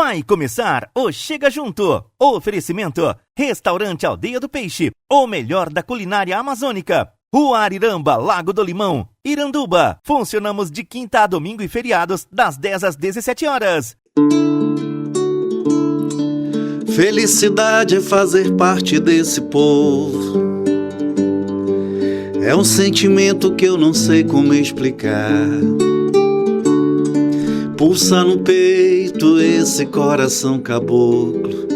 Vai começar o Chega Junto. Oferecimento: Restaurante Aldeia do Peixe, o melhor da culinária amazônica. Rua Ariramba, Lago do Limão, Iranduba. Funcionamos de quinta a domingo e feriados, das 10 às 17 horas. Felicidade é fazer parte desse povo. É um sentimento que eu não sei como explicar. Pulsa no peito esse coração caboclo.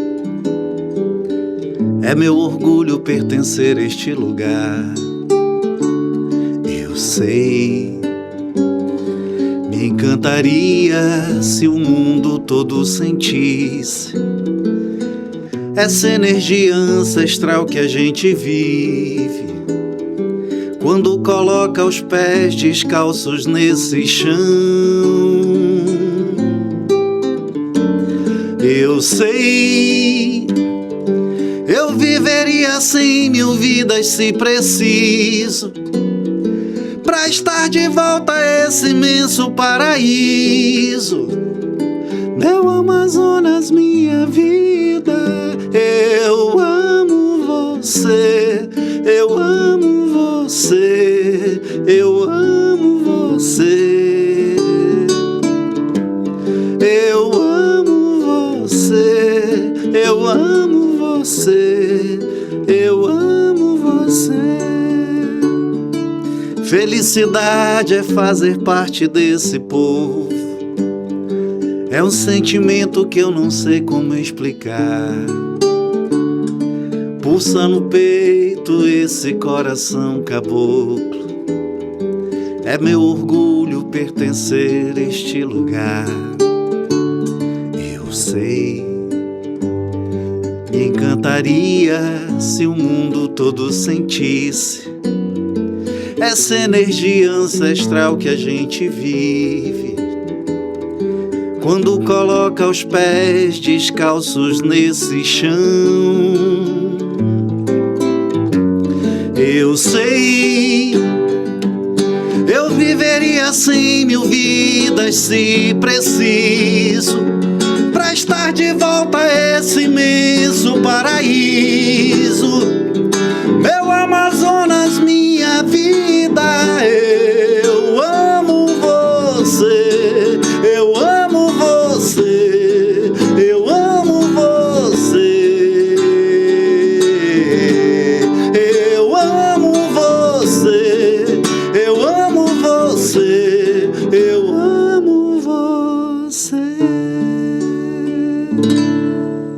É meu orgulho pertencer a este lugar. Eu sei, me encantaria se o mundo todo sentisse essa energia ancestral que a gente vive quando coloca os pés descalços nesse chão. Eu sei, eu viveria 100.000 vidas se preciso, pra estar de volta a esse imenso paraíso. Meu Amazonas, minha vida, eu amo você, eu amo você, eu amo você. Eu amo você, eu amo você, eu amo você. Felicidade é fazer parte desse povo. É um sentimento que eu não sei como explicar. Pulsa no peito esse coração caboclo. É meu orgulho pertencer a este lugar. Eu sei, me encantaria se o mundo todo sentisse essa energia ancestral que a gente vive quando coloca os pés descalços nesse chão. Eu sei, eu viveria 100.000 vidas se preciso, pra estar de volta a esse imenso paraíso. Meu Amazonas, minha vida, eu amo você, eu amo você, eu amo você, eu amo você, eu amo você, eu amo você.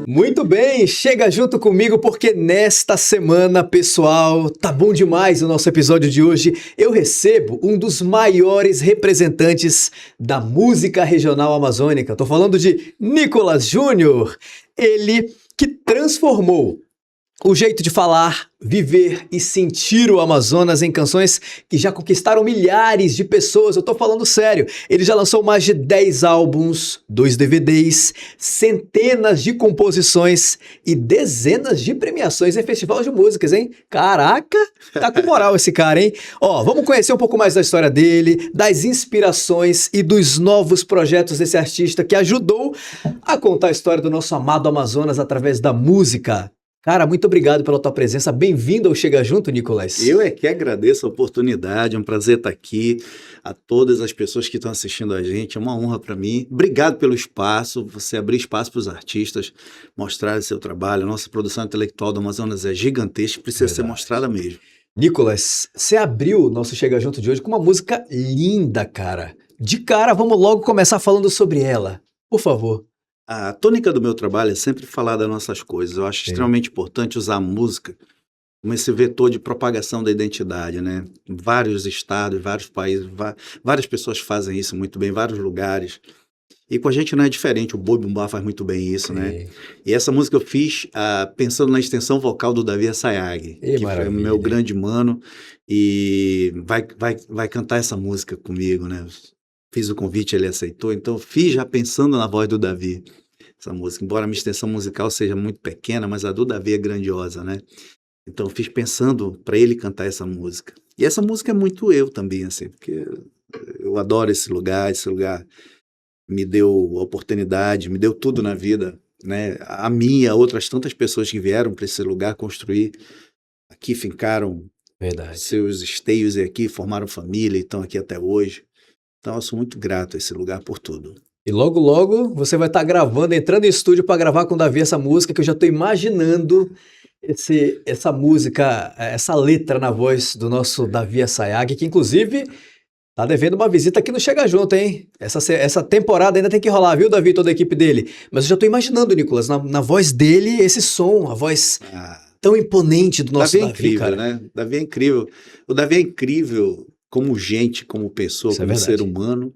Muito bem, chega junto comigo porque nesta semana, pessoal, tá bom demais o nosso episódio de hoje. Eu recebo um dos maiores representantes da música regional amazônica. Tô falando de Nicolas Júnior, ele que transformou o jeito de falar, viver e sentir o Amazonas em canções que já conquistaram milhares de pessoas. Eu tô falando sério. Ele já lançou mais de 10 álbuns, 2 DVDs, centenas de composições e dezenas de premiações em festivais de músicas, hein? Caraca, tá com moral esse cara, hein? Ó, vamos conhecer um pouco mais da história dele, das inspirações e dos novos projetos desse artista que ajudou a contar a história do nosso amado Amazonas através da música. Cara, muito obrigado pela tua presença. Bem-vindo ao Chega Junto, Nicolas. Eu é que agradeço a oportunidade, é um prazer estar aqui. A todas as pessoas que estão assistindo a gente, é uma honra para mim. Obrigado pelo espaço, você abrir espaço para os artistas mostrarem seu trabalho. A nossa produção intelectual do Amazonas é gigantesca, precisa ser mostrada mesmo. Nicolas, você abriu o nosso Chega Junto de hoje com uma música linda, cara. De cara, vamos logo começar falando sobre ela. Por favor. A tônica do meu trabalho é sempre falar das nossas coisas. Eu acho extremamente importante usar a música como esse vetor de propagação da identidade, né? Em vários estados, vários países, várias pessoas fazem isso muito bem, em vários lugares. E com a gente não é diferente, o Boi Bumbá faz muito bem isso, né? E essa música eu fiz pensando na extensão vocal do Davi Assayag, que foi o meu grande mano, e vai cantar essa música comigo, né? Fiz o convite, ele aceitou, então fiz já pensando na voz do Davi, essa música. Embora a minha extensão musical seja muito pequena, mas a do Davi é grandiosa, né? Então fiz pensando para ele cantar essa música. E essa música é muito eu também, assim, porque eu adoro esse lugar me deu oportunidade, me deu tudo na vida, né? A minha, outras tantas pessoas que vieram para esse lugar construir, aqui fincaram Verdade. seus esteios e aqui formaram família e estão aqui até hoje. Então eu sou muito grato a esse lugar por tudo. E logo, logo você vai estar gravando, entrando em estúdio para gravar com o Davi essa música, que eu já estou imaginando essa música, essa letra na voz do nosso Davi Assayag, que inclusive tá devendo uma visita aqui no Chega Junto, hein? Essa temporada ainda tem que rolar, viu, Davi, toda a equipe dele. Mas eu já estou imaginando, Nicolas, na voz dele, esse som, a voz tão imponente do nosso Davi é incrível, cara. né? Davi é incrível. O Davi é incrível como gente, como pessoa, Isso é como verdade. ser humano.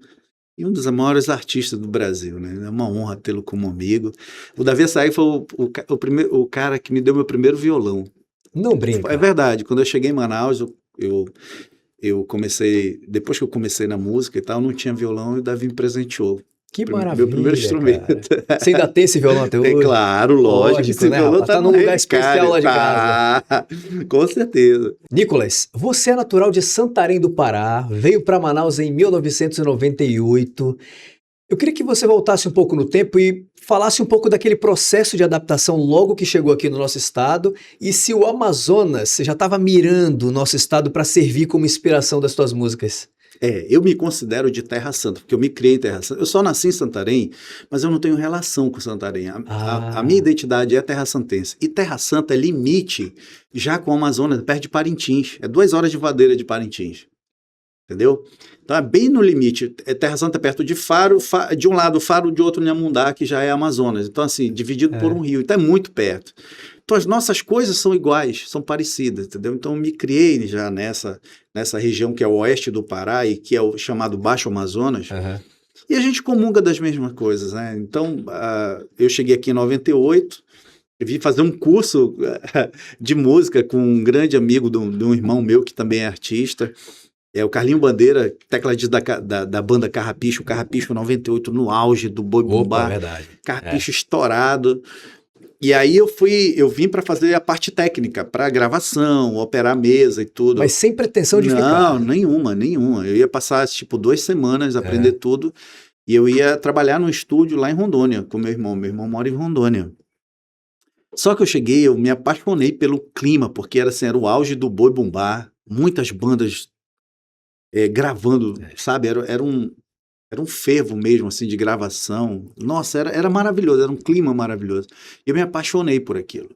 E um dos maiores artistas do Brasil, né? É uma honra tê-lo como amigo. O Davi Assayag foi o cara que me deu meu primeiro violão. Não brinca. É verdade. Quando eu cheguei em Manaus, eu comecei... Depois que eu comecei na música e tal, não tinha violão e o Davi me presenteou. Que maravilha, Meu primeiro instrumento. cara. Você ainda tem esse violão até hoje? É claro, lógico. Esse né, violão rapaz? Tá num lugar especial lá de casa. Com certeza. Nicolas, você é natural de Santarém do Pará, veio para Manaus em 1998. Eu queria que você voltasse um pouco no tempo e falasse um pouco daquele processo de adaptação logo que chegou aqui no nosso estado e se o Amazonas já estava mirando o nosso estado para servir como inspiração das suas músicas. Eu me considero de Terra Santa, porque eu me criei em Terra Santa. Eu só nasci em Santarém, mas eu não tenho relação com Santarém. A minha identidade é terra-santense. E Terra Santa é limite já com o Amazonas, perto de Parintins. É 2 horas de vadeira de Parintins. Entendeu? Então é bem no limite. Terra Santa é perto de Faro, de um lado Faro, de outro Inhamundá, que já é Amazonas. Então assim, dividido por um rio. Então é muito perto. Então as nossas coisas são iguais, são parecidas, entendeu? Então eu me criei já nessa região que é o oeste do Pará e que é o chamado Baixo Amazonas. Uhum. E a gente comunga das mesmas coisas, né? Então eu cheguei aqui em 98, eu vim fazer um curso de música com um grande amigo de um irmão meu que também é artista. É o Carlinho Bandeira, tecladista da banda Carrapicho, o Carrapicho 98 no auge do Boi Bumbá. Opa, verdade. Carrapicho estourado. E aí eu vim para fazer a parte técnica, para gravação, operar a mesa e tudo. Mas sem pretensão de ficar. Não, nenhuma. Eu ia passar tipo 2 semanas, aprender tudo, e eu ia trabalhar num estúdio lá em Rondônia com meu irmão. Meu irmão mora em Rondônia. Só que eu cheguei, eu me apaixonei pelo clima, porque era o auge do Boi Bumbá, muitas bandas gravando, sabe? Era um fervo mesmo, assim, de gravação. Nossa, era maravilhoso, era um clima maravilhoso. Eu me apaixonei por aquilo,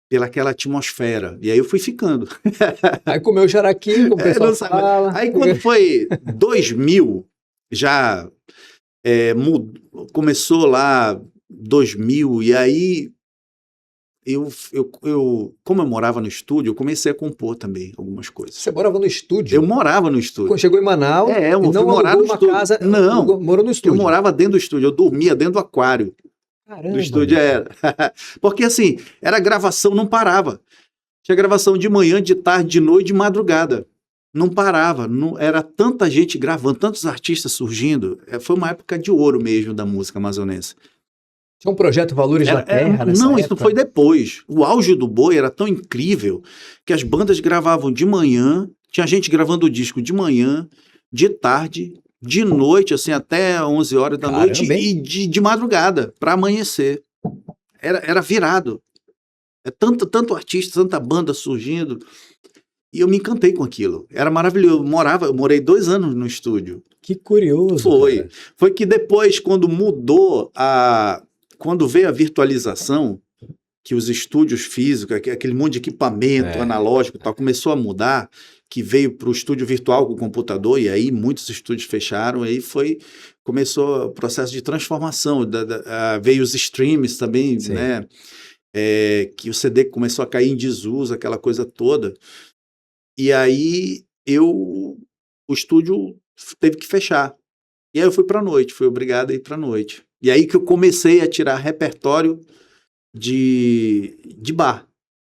pelaquela atmosfera. E aí eu fui ficando. Aí comeu jaraqui, como o pessoal fala. Aí quando foi 2000, já começou lá 2000, e aí como eu morava no estúdio, eu comecei a compor também algumas coisas. Você morava no estúdio? Eu morava no estúdio. Quando chegou em Manaus, eu e não morar no uma estúdio. casa, Não, morou no estúdio. Eu morava dentro do estúdio, eu dormia dentro do aquário. Caramba, do estúdio. Porque assim, era gravação, não parava. Tinha gravação de manhã, de tarde, de noite, de madrugada. Não parava, era tanta gente gravando, tantos artistas surgindo. Foi uma época de ouro mesmo da música amazonense. Tinha um projeto Valores da Terra nessa Não, época. isso foi depois. O auge do boi era tão incrível que as bandas gravavam de manhã, tinha gente gravando o disco de manhã, de tarde, de noite, assim, até 11 horas da noite, e de madrugada, para amanhecer. Era virado. Tanto artista, tanta banda surgindo. E eu me encantei com aquilo. Era maravilhoso. Eu morei 2 anos no estúdio. Que curioso. Foi. Foi que depois, quando quando veio a virtualização, que os estúdios físicos, aquele monte de equipamento analógico, tal, começou a mudar, que veio para o estúdio virtual com o computador, e aí muitos estúdios fecharam, aí começou o processo de transformação, veio os streams também, né? Que o CD começou a cair em desuso, aquela coisa toda. E aí o estúdio teve que fechar. E aí eu fui para a noite, fui obrigado a ir para a noite. E aí que eu comecei a tirar repertório de bar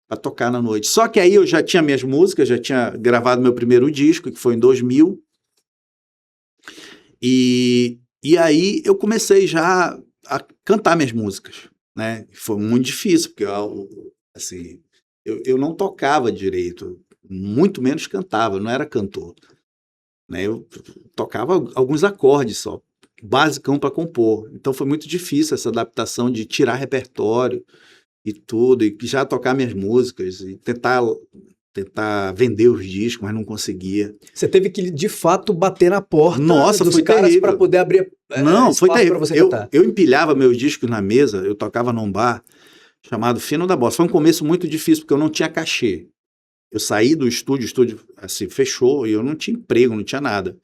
para tocar na noite. Só que aí eu já tinha minhas músicas, já tinha gravado meu primeiro disco, que foi em 2000. E aí eu comecei já a cantar minhas músicas, né? Foi muito difícil, porque assim, eu não tocava direito, muito menos cantava, não era cantor, né? Eu tocava alguns acordes só. basicão para compor. Então foi muito difícil essa adaptação de tirar repertório e tudo, e já tocar minhas músicas, e tentar vender os discos, mas não conseguia. Você teve que, de fato, bater na porta Nossa, dos foi caras terrível. para poder abrir Não, foi terrível. para você cantar. Eu empilhava meus discos na mesa, eu tocava num bar chamado Fino da Bossa. Foi um começo muito difícil, porque eu não tinha cachê. Eu saí do estúdio, o estúdio assim, fechou, e eu não tinha emprego, não tinha nada.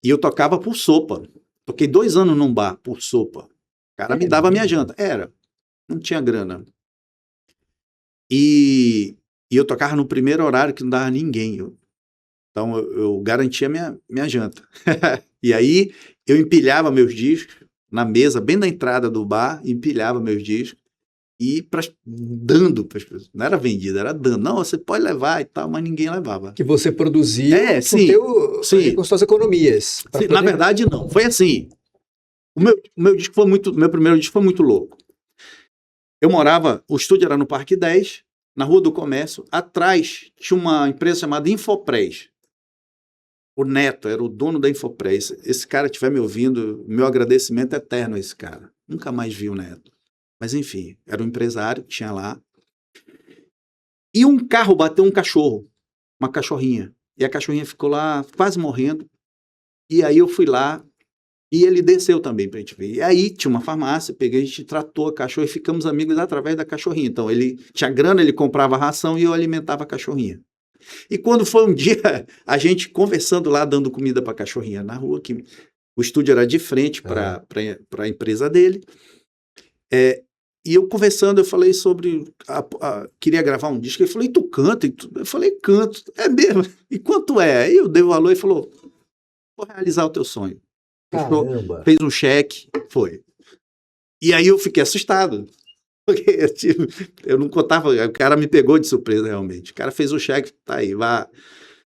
E eu tocava por sopa. Toquei 2 anos num bar, por sopa. O cara me dava a minha janta. Não tinha grana. E eu tocava no primeiro horário que não dava ninguém. Então eu garantia minha janta. E aí eu empilhava meus discos na mesa, bem na entrada do bar, empilhava meus discos e dando para as pessoas. Não era vendido, era dando. Não, você pode levar e tal, mas ninguém levava. Que você produzia sim. com suas economias. Sim, na verdade, não. Foi assim. O meu primeiro disco foi muito louco. Eu morava, o estúdio era no Parque 10, na Rua do Comércio. Atrás tinha uma empresa chamada Infopress. O Neto era o dono da Infopress. Esse cara estiver me ouvindo, meu agradecimento é eterno a esse cara. Nunca mais vi o Neto. Mas enfim, era um empresário que tinha lá. E um carro bateu um cachorro, uma cachorrinha. E a cachorrinha ficou lá quase morrendo. E aí eu fui lá e ele desceu também pra gente ver. E aí tinha uma farmácia, peguei, a gente tratou a cachorra e ficamos amigos através da cachorrinha. Então ele tinha grana, ele comprava ração e eu alimentava a cachorrinha. E quando foi um dia, a gente conversando lá, dando comida pra cachorrinha na rua, que o estúdio era de frente para a empresa dele. E eu conversando, eu falei sobre... queria gravar um disco. Ele falou, e tu canta? Eu falei, canto. É mesmo? E quanto é? Aí eu dei o valor e falou, vou realizar o teu sonho. Caramba. Fez um cheque, foi. E aí eu fiquei assustado. Porque eu não contava, o cara me pegou de surpresa realmente. O cara fez o cheque, tá aí, vai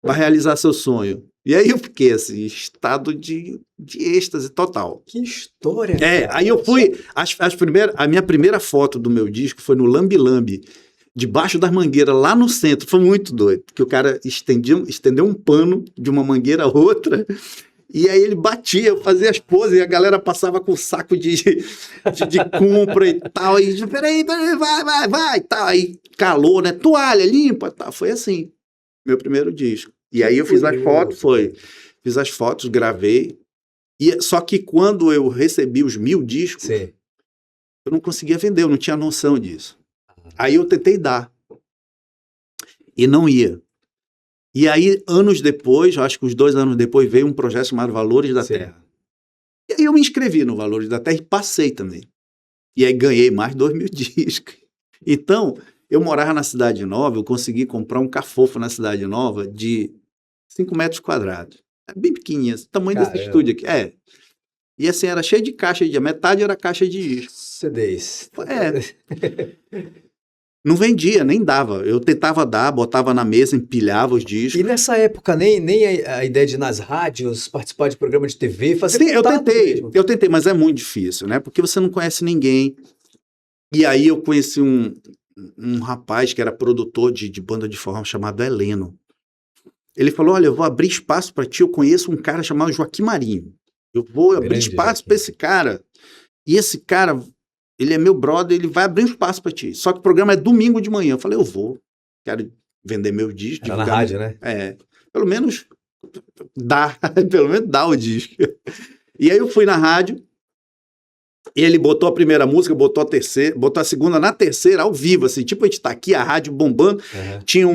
realizar seu sonho. E aí eu fiquei assim, estado de êxtase total. Que história, cara. Aí eu fui, a minha primeira foto do meu disco foi no Lambi Lambi, debaixo das mangueiras, lá no centro. Foi muito doido, porque o cara estendeu um pano de uma mangueira a outra, e aí ele batia, eu fazia as poses, e a galera passava com saco de compra e tal, e peraí, vai, e tal, aí calor, né, toalha, limpa, tal. Foi assim, meu primeiro disco. E aí eu fiz as fotos, gravei, só que quando eu recebi os 1000 discos, Sim. eu não conseguia vender, eu não tinha noção disso. Aí eu tentei dar, e não ia. E aí, anos depois, acho que uns 2 anos depois, veio um projeto chamado Valores da Terra. E aí eu me inscrevi no Valores da Terra e passei também. E aí ganhei mais 2.000 discos. Então, eu morava na Cidade Nova, eu consegui comprar um cafofo na Cidade Nova de 5 metros quadrados. É bem pequenininho, tamanho desse estúdio aqui. E assim, era cheio de caixa, metade era caixa de disco. CDs. Não vendia, nem dava. Eu tentava dar, botava na mesa, empilhava os discos. E nessa época, nem a ideia de ir nas rádios, participar de programa de TV, fazer Sim, eu tentei, mas é muito difícil, né? Porque você não conhece ninguém. E aí eu conheci um rapaz que era produtor de banda de forró chamado Heleno. Ele falou, olha, eu vou abrir espaço para ti, eu conheço um cara chamado Joaquim Marinho. Eu vou abrir espaço para esse cara. E esse cara, ele é meu brother, ele vai abrir um espaço para ti. Só que o programa é domingo de manhã. Eu falei, eu vou, quero vender meu disco. Era na rádio, né? Pelo menos dá o disco. E aí eu fui na rádio, ele botou a primeira música, botou a terceira, botou a segunda na terceira, ao vivo, assim, tipo a gente tá aqui, a rádio bombando, tinha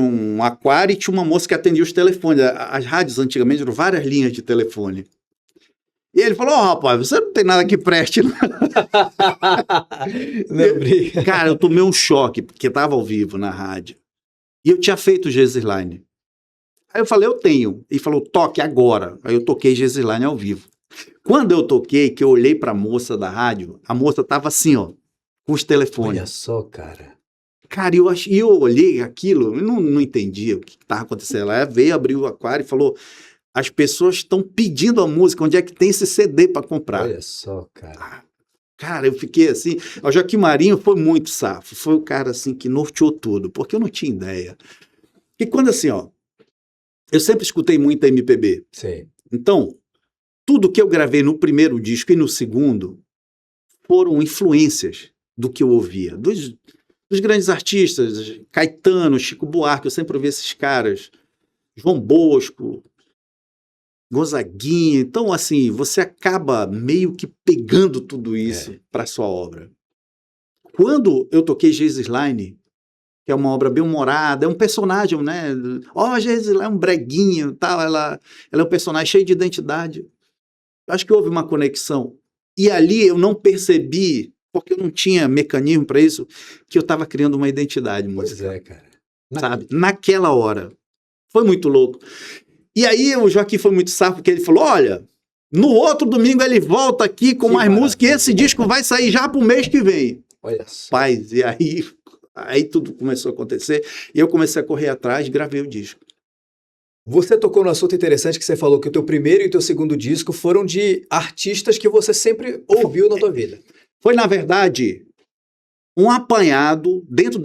um aquário e tinha uma moça que atendia os telefones. As rádios antigamente eram várias linhas de telefone. E ele falou, rapaz, você não tem nada que preste, não. Não briga. Cara, eu tomei um choque, porque tava ao vivo na rádio. E eu tinha feito Gesiline. Aí eu falei, eu tenho. E falou, toque agora. Aí eu toquei Gesiline ao vivo. Quando eu toquei, que eu olhei pra moça da rádio, a moça tava assim, ó, com os telefones. Olha só, cara. Cara, eu olhei aquilo, eu não entendia o que estava acontecendo. Ela veio, abriu o aquário e falou, as pessoas estão pedindo a música, onde é que tem esse CD para comprar? Olha só, cara. Cara, eu fiquei assim, o Joaquim Marinho foi muito safo, foi o cara assim que norteou tudo, porque eu não tinha ideia. E quando assim, ó, eu sempre escutei muita MPB. Sim. Então, tudo que eu gravei no primeiro disco e no segundo foram influências do que eu ouvia. Dos grandes artistas, Caetano, Chico Buarque, eu sempre ouvi esses caras, João Bosco, Gonzaguinha. Então, assim, você acaba meio que pegando tudo isso para sua obra. Quando eu toquei Jesus Line, que é uma obra bem humorada, é um personagem, né? Jesus Line é um breguinho, tal, ela é um personagem cheio de identidade. Acho que houve uma conexão. E ali eu não percebi, porque eu não tinha mecanismo para isso, que eu estava criando uma identidade musical. Pois é, cara. Sabe? Naquela hora. Foi muito louco. E aí o Joaquim foi muito safo, porque ele falou, olha, no outro domingo ele volta aqui com mais música e esse disco vai sair já pro mês que vem. Olha só. Paz, e aí tudo começou a acontecer e eu comecei a correr atrás e gravei o disco. Você tocou no assunto interessante que você falou que o teu primeiro e o teu segundo disco foram de artistas que você sempre ouviu na tua vida. Foi, na verdade, um apanhado dentro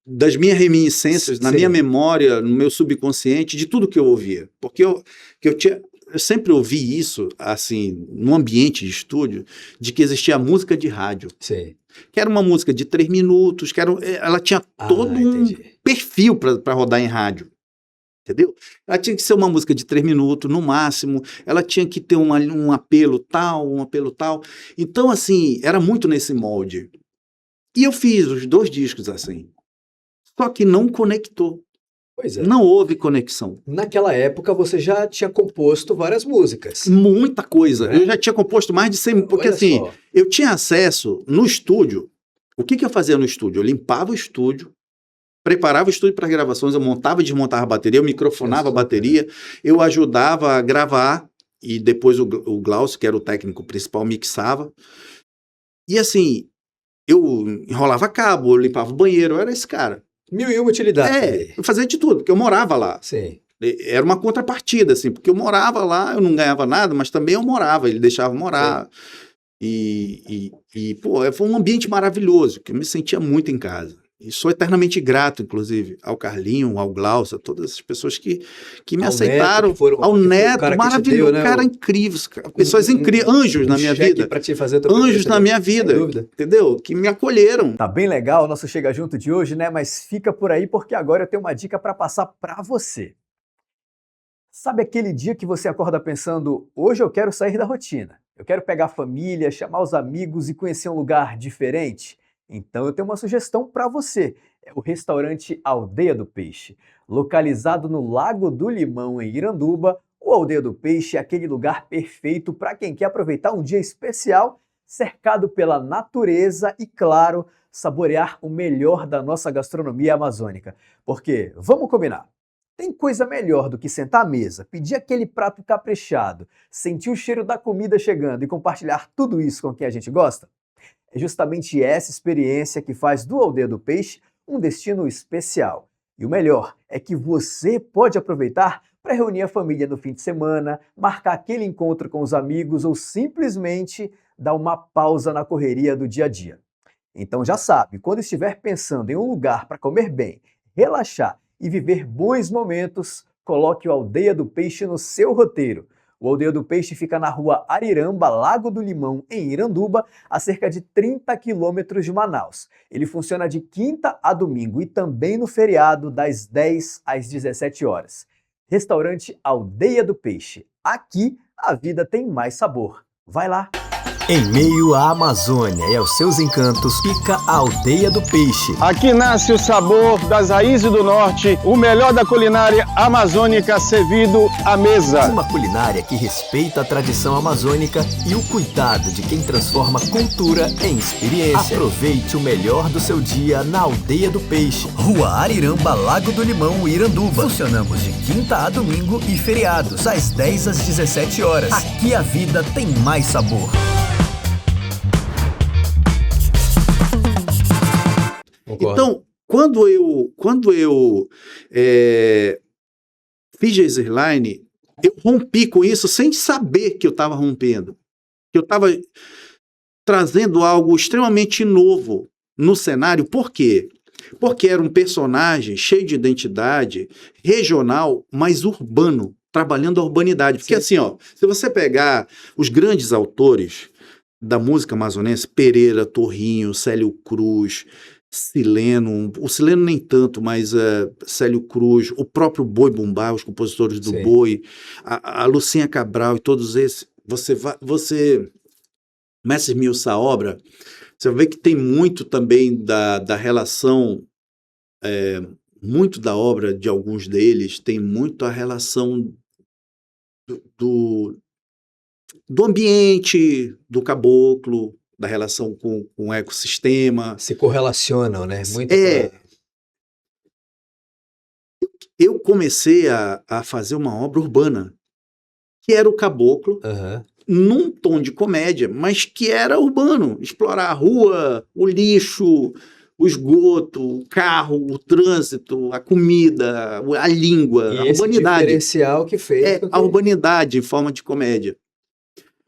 das minhas reminiscências, na minha memória, no meu subconsciente, de tudo que eu ouvia. Porque eu sempre ouvi isso, assim, no ambiente de estúdio, de que existia a música de rádio. Sim. Que era uma música de 3 minutos, ela tinha todo um perfil para rodar em rádio. Entendeu? Ela tinha que ser uma música de 3 minutos, no máximo. Ela tinha que ter um apelo tal, um apelo tal. Então, assim, era muito nesse molde. E eu fiz os 2 discos assim. Só que não conectou. Pois é. Não houve conexão. Naquela época você já tinha composto várias músicas. Muita coisa. Eu já tinha composto mais de 100... Porque assim, eu tinha acesso no estúdio. O que eu fazia no estúdio? Eu limpava o estúdio, preparava o estúdio para gravações, eu montava e desmontava a bateria, eu microfonava a bateria, eu ajudava a gravar e depois o Glaucio, que era o técnico principal, mixava. E assim, eu enrolava cabo, eu limpava o banheiro, eu era esse cara. 1001 utilidades. Eu fazia de tudo, porque eu morava lá. Sim. Era uma contrapartida, assim, porque eu morava lá, eu não ganhava nada, mas também eu morava, ele deixava morar. Pô, foi um ambiente maravilhoso, que eu me sentia muito em casa. E sou eternamente grato, inclusive, ao Carlinho, ao Glaucio, a todas essas pessoas que me aceitaram. Ao Neto, maravilhoso, cara incrível, pessoas incríveis, anjos na minha vida. Pra te fazer anjos na minha vida, entendeu? Que me acolheram. Tá bem legal o nosso Chega Junto de hoje, né? Mas fica por aí porque agora eu tenho uma dica para passar para você. Sabe aquele dia que você acorda pensando, hoje eu quero sair da rotina, eu quero pegar a família, chamar os amigos e conhecer um lugar diferente? Então eu tenho uma sugestão para você, é o restaurante Aldeia do Peixe. Localizado no Lago do Limão, em Iranduba, o Aldeia do Peixe é aquele lugar perfeito para quem quer aproveitar um dia especial, cercado pela natureza e, claro, saborear o melhor da nossa gastronomia amazônica. Porque, vamos combinar, tem coisa melhor do que sentar à mesa, pedir aquele prato caprichado, sentir o cheiro da comida chegando e compartilhar tudo isso com quem a gente gosta? É justamente essa experiência que faz do Aldeia do Peixe um destino especial. E o melhor é que você pode aproveitar para reunir a família no fim de semana, marcar aquele encontro com os amigos ou simplesmente dar uma pausa na correria do dia a dia. Então já sabe, quando estiver pensando em um lugar para comer bem, relaxar e viver bons momentos, coloque o Aldeia do Peixe no seu roteiro. O Aldeia do Peixe fica na rua Ariramba, Lago do Limão, em Iranduba, a cerca de 30 quilômetros de Manaus. Ele funciona de quinta a domingo e também no feriado, das 10 às 17 horas. Restaurante Aldeia do Peixe. Aqui, a vida tem mais sabor. Vai lá! Em meio à Amazônia e aos seus encantos, fica a Aldeia do Peixe. Aqui nasce o sabor das raízes do norte, o melhor da culinária amazônica servido à mesa. Uma culinária que respeita a tradição amazônica e o cuidado de quem transforma cultura em experiência. Aproveite o melhor do seu dia na Aldeia do Peixe. Rua Ariramba, Lago do Limão, Iranduba. Funcionamos de quinta a domingo e feriados, das 10 às 17 horas. Aqui a vida tem mais sabor. Então, quando eu fiz Jesus Line, eu rompi com isso sem saber que eu estava rompendo. Que eu estava trazendo algo extremamente novo no cenário. Por quê? Porque era um personagem cheio de identidade, regional, mas urbano. trabalhando a urbanidade. Porque assim, ó, se você pegar os grandes autores da música amazonense, Pereira, Torrinho, Célio Cruz, Sileno, o Sileno nem tanto, mas Célio Cruz, o próprio Boi Bumbá, os compositores do Boi, a Lucinha Cabral e todos esses, você começa a esmiuçar a obra, você vai ver que tem muito também da relação, muito da obra de alguns deles, tem muito a relação do ambiente, do caboclo, da relação com o ecossistema. Se correlacionam, né? Muito Eu comecei a fazer uma obra urbana, que era o caboclo, num tom de comédia, mas que era urbano. Explorar a rua, o lixo, o esgoto, o carro, o trânsito, a comida, a língua, e a esse urbanidade. Diferencial que fez. A urbanidade em forma de comédia.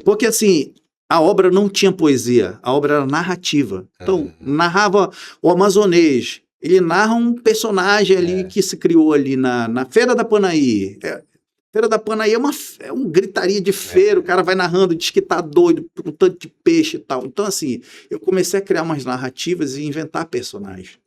Porque assim, a obra não tinha poesia, a obra era narrativa. Então, narrava o amazonês. Ele narra um personagem ali que se criou ali na Feira da Panaí. Feira da Panaí é um gritaria de feira, o cara vai narrando, diz que tá doido por um tanto de peixe e tal. Então, assim, eu comecei a criar umas narrativas e inventar personagens.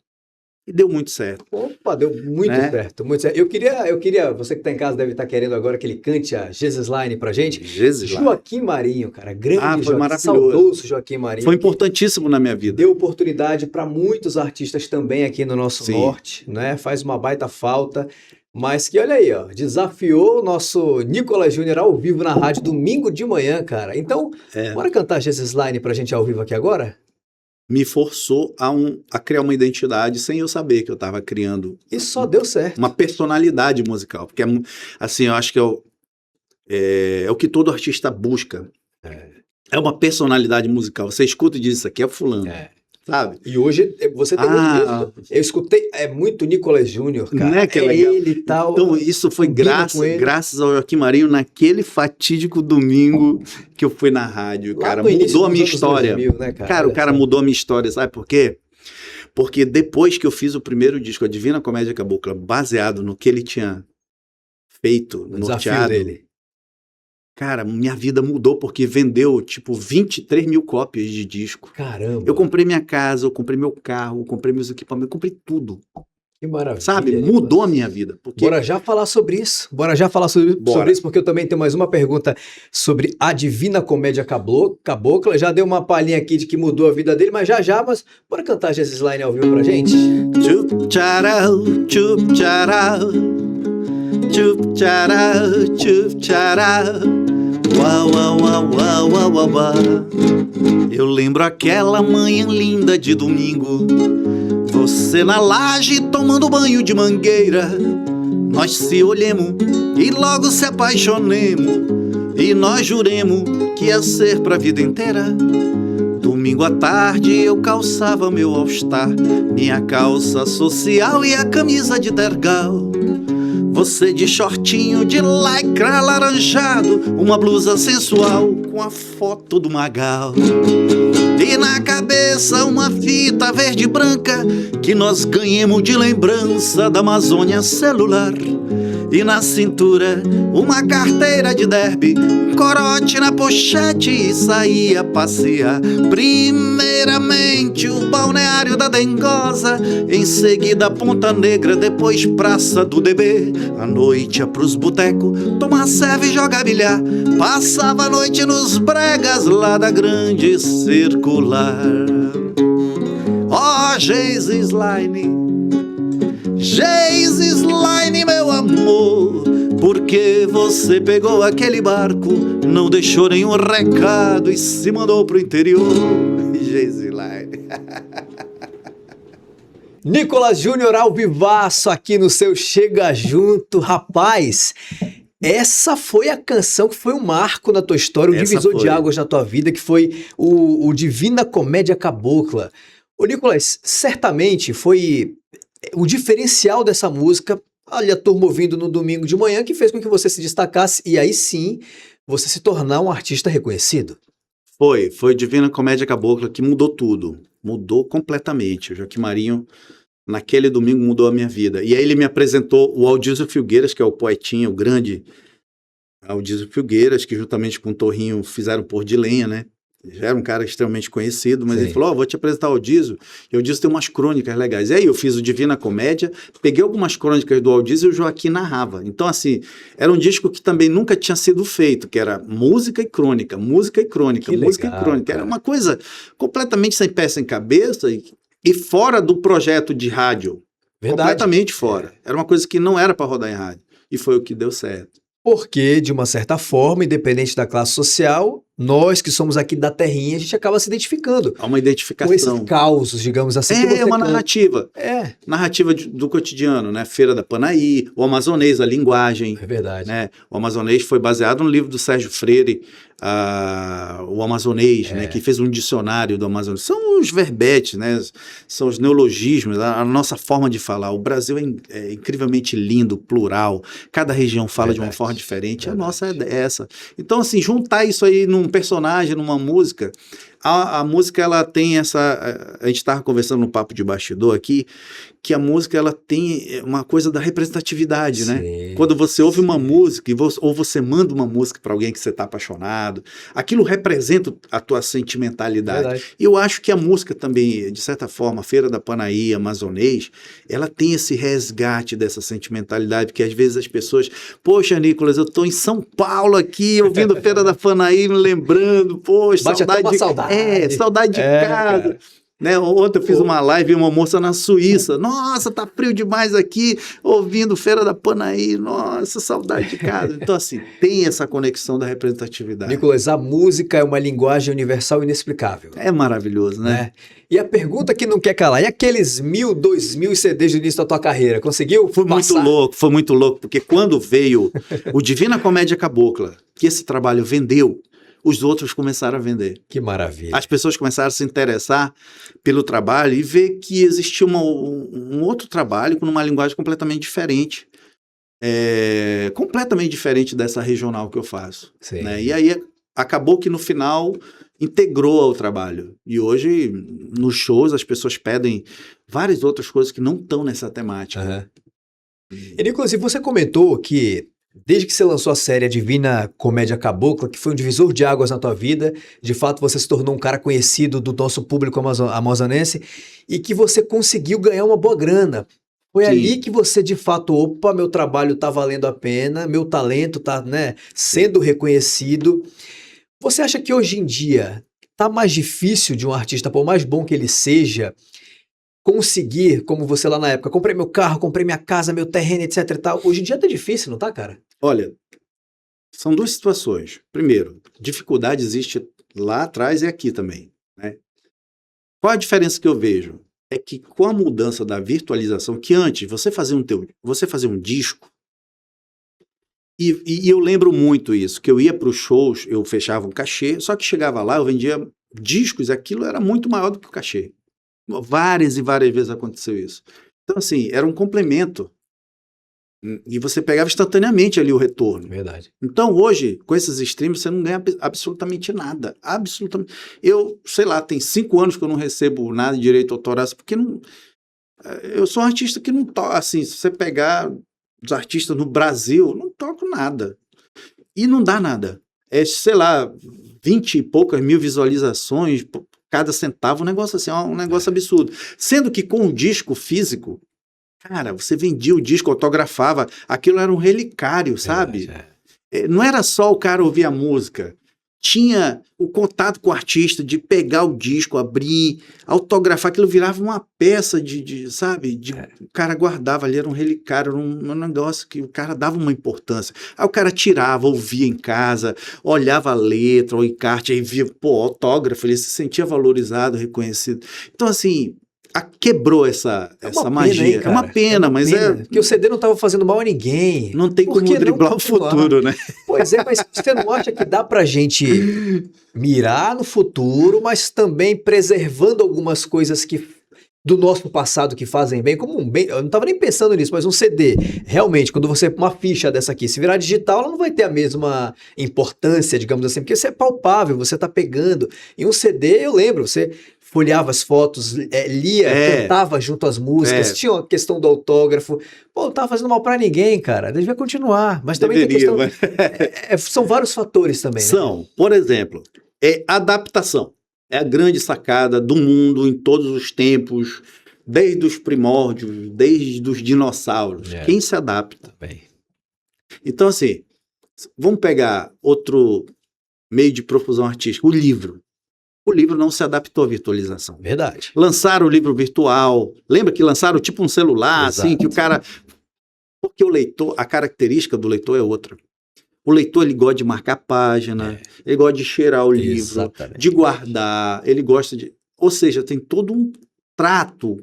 E deu muito certo. Opa, deu muito certo, muito certo. Eu queria, você que tá em casa deve estar querendo agora que ele cante a Jesusline pra gente. Jesusline. Joaquim Marinho, cara, grande foi maravilhoso. saudoso Joaquim Marinho. Foi importantíssimo na minha vida. Deu oportunidade para muitos artistas também aqui no nosso norte, né? Faz uma baita falta. Mas que, olha aí, ó, desafiou o nosso Nicolas Júnior ao vivo na rádio domingo de manhã, cara. Então, bora cantar Jesusline pra gente ao vivo aqui agora? Me forçou a criar uma identidade sem eu saber que eu estava criando. E só deu certo. Uma personalidade musical. Porque, assim, eu acho que é o que todo artista busca. É uma personalidade musical. Você escuta e diz, isso aqui é fulano. Sabe? E hoje você tem muito isso. Eu escutei, muito Nicolas Júnior, cara. Né, que é legal. Ele e tal. Então, isso foi graças ao Joaquim Marinho naquele fatídico domingo que eu fui na rádio, cara. Mudou a minha história. 2000, né, cara? O cara mudou a minha história, sabe por quê? Porque depois que eu fiz o primeiro disco, a Divina Comédia Cabocla, baseado no que ele tinha feito, no teatro dele. Cara, minha vida mudou porque vendeu, tipo, 23 mil cópias de disco. Caramba! Eu comprei minha casa, eu comprei meu carro, eu comprei meus equipamentos, eu comprei tudo. Que maravilha. Sabe? Mudou a minha vida. Porque... Bora já falar sobre isso. Bora já falar sobre isso, porque eu também tenho mais uma pergunta sobre a Divina Comédia Cabocla. Já deu uma palhinha aqui de que mudou a vida dele, mas mas bora cantar Jesusline ao vivo pra gente? Chup tcharal, chup tcharal, chup tcharal, chup tcharal. Uau, uau, uau, uau, uau, uau, uau. Eu lembro aquela manhã linda de domingo, você na laje tomando banho de mangueira. Nós se olhemos e logo se apaixonemos, e nós juremos que ia ser pra vida inteira. Domingo à tarde eu calçava meu all-star, minha calça social e a camisa de tergal. Você de shortinho de lycra alaranjado, uma blusa sensual com a foto do Magal. E na cabeça uma fita verde e branca que nós ganhemos de lembrança da Amazônia celular. E na cintura uma carteira de derby, um corote na pochete e saía passear. Primeiramente o balneário da Dengosa, em seguida Ponta Negra, depois Praça do DB. À noite ia pros botecos, tomar serve e jogar bilhar. Passava a noite nos bregas lá da Grande Circular. Ó, Jesusline, Jesusline, meu amor, porque você pegou aquele barco, não deixou nenhum recado e se mandou pro interior. Jesusline. Nicolas Júnior ao vivaço aqui no seu Chega Junto. Rapaz, essa foi a canção que foi um marco na tua história, um divisor de águas na tua vida, que foi o Divina Comédia Cabocla. Ô Nicolas, certamente foi o diferencial dessa música, olha a turma ouvindo no domingo de manhã, que fez com que você se destacasse e aí sim você se tornar um artista reconhecido. Foi Divina Comédia Cabocla que mudou tudo, mudou completamente. O Joaquim Marinho, naquele domingo, mudou a minha vida. E aí ele me apresentou o Aldísio Filgueiras, que é o poetinha, o grande Aldísio Filgueiras, que juntamente com o Torrinho fizeram Pôr de Lenha, né? Já era um cara extremamente conhecido, mas Sim. ele falou, vou te apresentar o Aldísio, e o Aldísio tem umas crônicas legais. E aí eu fiz o Divina Comédia, peguei algumas crônicas do Aldísio e o Joaquim narrava. Então, assim, era um disco que também nunca tinha sido feito, que era música e crônica, música e crônica, Que música legal, e crônica. cara. Era uma coisa completamente sem pé, sem cabeça e fora do projeto de rádio. Verdade. Completamente fora. Era uma coisa que não era para rodar em rádio. E foi o que deu certo. Porque, de uma certa forma, independente da classe social, nós que somos aqui da terrinha, a gente acaba se identificando Há uma com esses identificação. causos, digamos assim. que É você uma canta. narrativa. É, Narrativa do cotidiano, né? Feira da Panaí, o amazonês, a linguagem, é verdade. né? O amazonês foi baseado no livro do Sérgio Freire, o amazonês, né? Que fez um dicionário do amazonês. São os verbetes, né? São os neologismos, a nossa forma de falar. O Brasil é incrivelmente lindo, plural. Cada região fala de uma Verdade. forma diferente. A Verdade. nossa é essa. Então, assim, juntar isso aí num personagem, numa música. A música, ela tem essa... A gente estava conversando no papo de bastidor aqui, que a música, ela tem uma coisa da representatividade, né? Sim, Quando você ouve uma sim. música, ou você manda uma música para alguém que você está apaixonado, aquilo representa a tua sentimentalidade. Verdade. E eu acho que a música também, de certa forma, a Feira da Panaí, amazonês, ela tem esse resgate dessa sentimentalidade, porque às vezes as pessoas, poxa, Nicolas, eu estou em São Paulo aqui, ouvindo Feira da Panaí, me lembrando, poxa, Bate até uma saudade. Saudade de casa. Cara. Né? Ontem eu fiz uma live e uma moça na Suíça. Nossa, tá frio demais aqui, ouvindo Feira da Panaí. Nossa, saudade de casa. Então, assim, tem essa conexão da representatividade. Nicolas, a música é uma linguagem universal inexplicável. É maravilhoso, né? Né? E a pergunta que não quer calar, e aqueles 1.000, 2.000 CDs do início da tua carreira, conseguiu Foi muito louco, porque quando veio o Divina Comédia Cabocla, que esse trabalho vendeu, os outros começaram a vender. Que maravilha. As pessoas começaram a se interessar pelo trabalho e ver que existia um outro trabalho com uma linguagem completamente diferente. Completamente diferente dessa regional que eu faço. Sim. Né? E aí acabou que no final integrou ao trabalho. E hoje, nos shows, as pessoas pedem várias outras coisas que não estão nessa temática. Aham. E, Nicolas, e você comentou que desde que você lançou a série A Divina Comédia Cabocla, que foi um divisor de águas na tua vida, de fato você se tornou um cara conhecido do nosso público amazonense e que você conseguiu ganhar uma boa grana. Foi Sim. ali que você de fato, opa, meu trabalho tá valendo a pena, meu talento tá, né, sendo reconhecido. Você acha que hoje em dia tá mais difícil de um artista, por mais bom que ele seja, conseguir, como você lá na época, comprei meu carro, comprei minha casa, meu terreno, etc e tal. Hoje em dia tá difícil, não tá, cara? Olha, são duas situações. Primeiro, dificuldade existe lá atrás e aqui também. Né? Qual a diferença que eu vejo? É que com a mudança da virtualização, que antes você fazia um disco, e eu lembro muito isso, que eu ia para os shows, eu fechava um cachê, só que chegava lá, eu vendia discos, aquilo era muito maior do que o cachê. Várias e várias vezes aconteceu isso. Então, assim, era um complemento. E você pegava instantaneamente ali o retorno. Verdade. Então, hoje, com esses streams, você não ganha absolutamente nada. Absolutamente. Eu, sei lá, tem 5 anos que eu não recebo nada de direito autoral, porque não... Eu sou um artista que não toca, assim, se você pegar os artistas no Brasil, não toco nada. E não dá nada. Sei lá, 20 e poucas mil visualizações, cada centavo, um negócio assim, um negócio absurdo. Sendo que com o disco físico, cara, você vendia o disco, autografava, aquilo era um relicário, sabe? Verdade, Não era só o cara ouvir a música, tinha o contato com o artista, de pegar o disco, abrir, autografar, aquilo virava uma peça sabe? O cara guardava ali, era um relicário, era um negócio que o cara dava uma importância. Aí o cara tirava, ouvia em casa, olhava a letra, o encarte, aí via, autógrafo, ele se sentia valorizado, reconhecido. Então, assim, quebrou essa magia. Pena, hein, é uma pena, mas porque o CD não estava fazendo mal a ninguém. não tem como driblar o futuro, né? Pois é, mas você não acha que dá pra gente mirar no futuro, mas também preservando algumas coisas que do nosso passado que fazem bem, como um bem, eu não estava nem pensando nisso, mas um CD, realmente, quando você, uma ficha dessa aqui, se virar digital, ela não vai ter a mesma importância, digamos assim, porque você é palpável, você tá pegando, e um CD, eu lembro, você folheava as fotos, lia, cantava junto às músicas, tinha a questão do autógrafo, pô, não tava fazendo mal pra ninguém, cara, devia continuar, mas também tem questão, são vários fatores também, né? São, por exemplo, adaptação. É a grande sacada do mundo em todos os tempos, desde os primórdios, desde os dinossauros. Quem se adapta? Bem. Então, assim, vamos pegar outro meio de profusão artística, o livro. O livro não se adaptou à virtualização. Verdade. Lançaram o livro virtual. Lembra que lançaram tipo um celular, assim, que o cara... Porque o leitor, a característica do leitor é outra. O leitor, ele gosta de marcar página, ele gosta de cheirar o livro, de guardar, ele gosta de... Ou seja, tem todo um trato.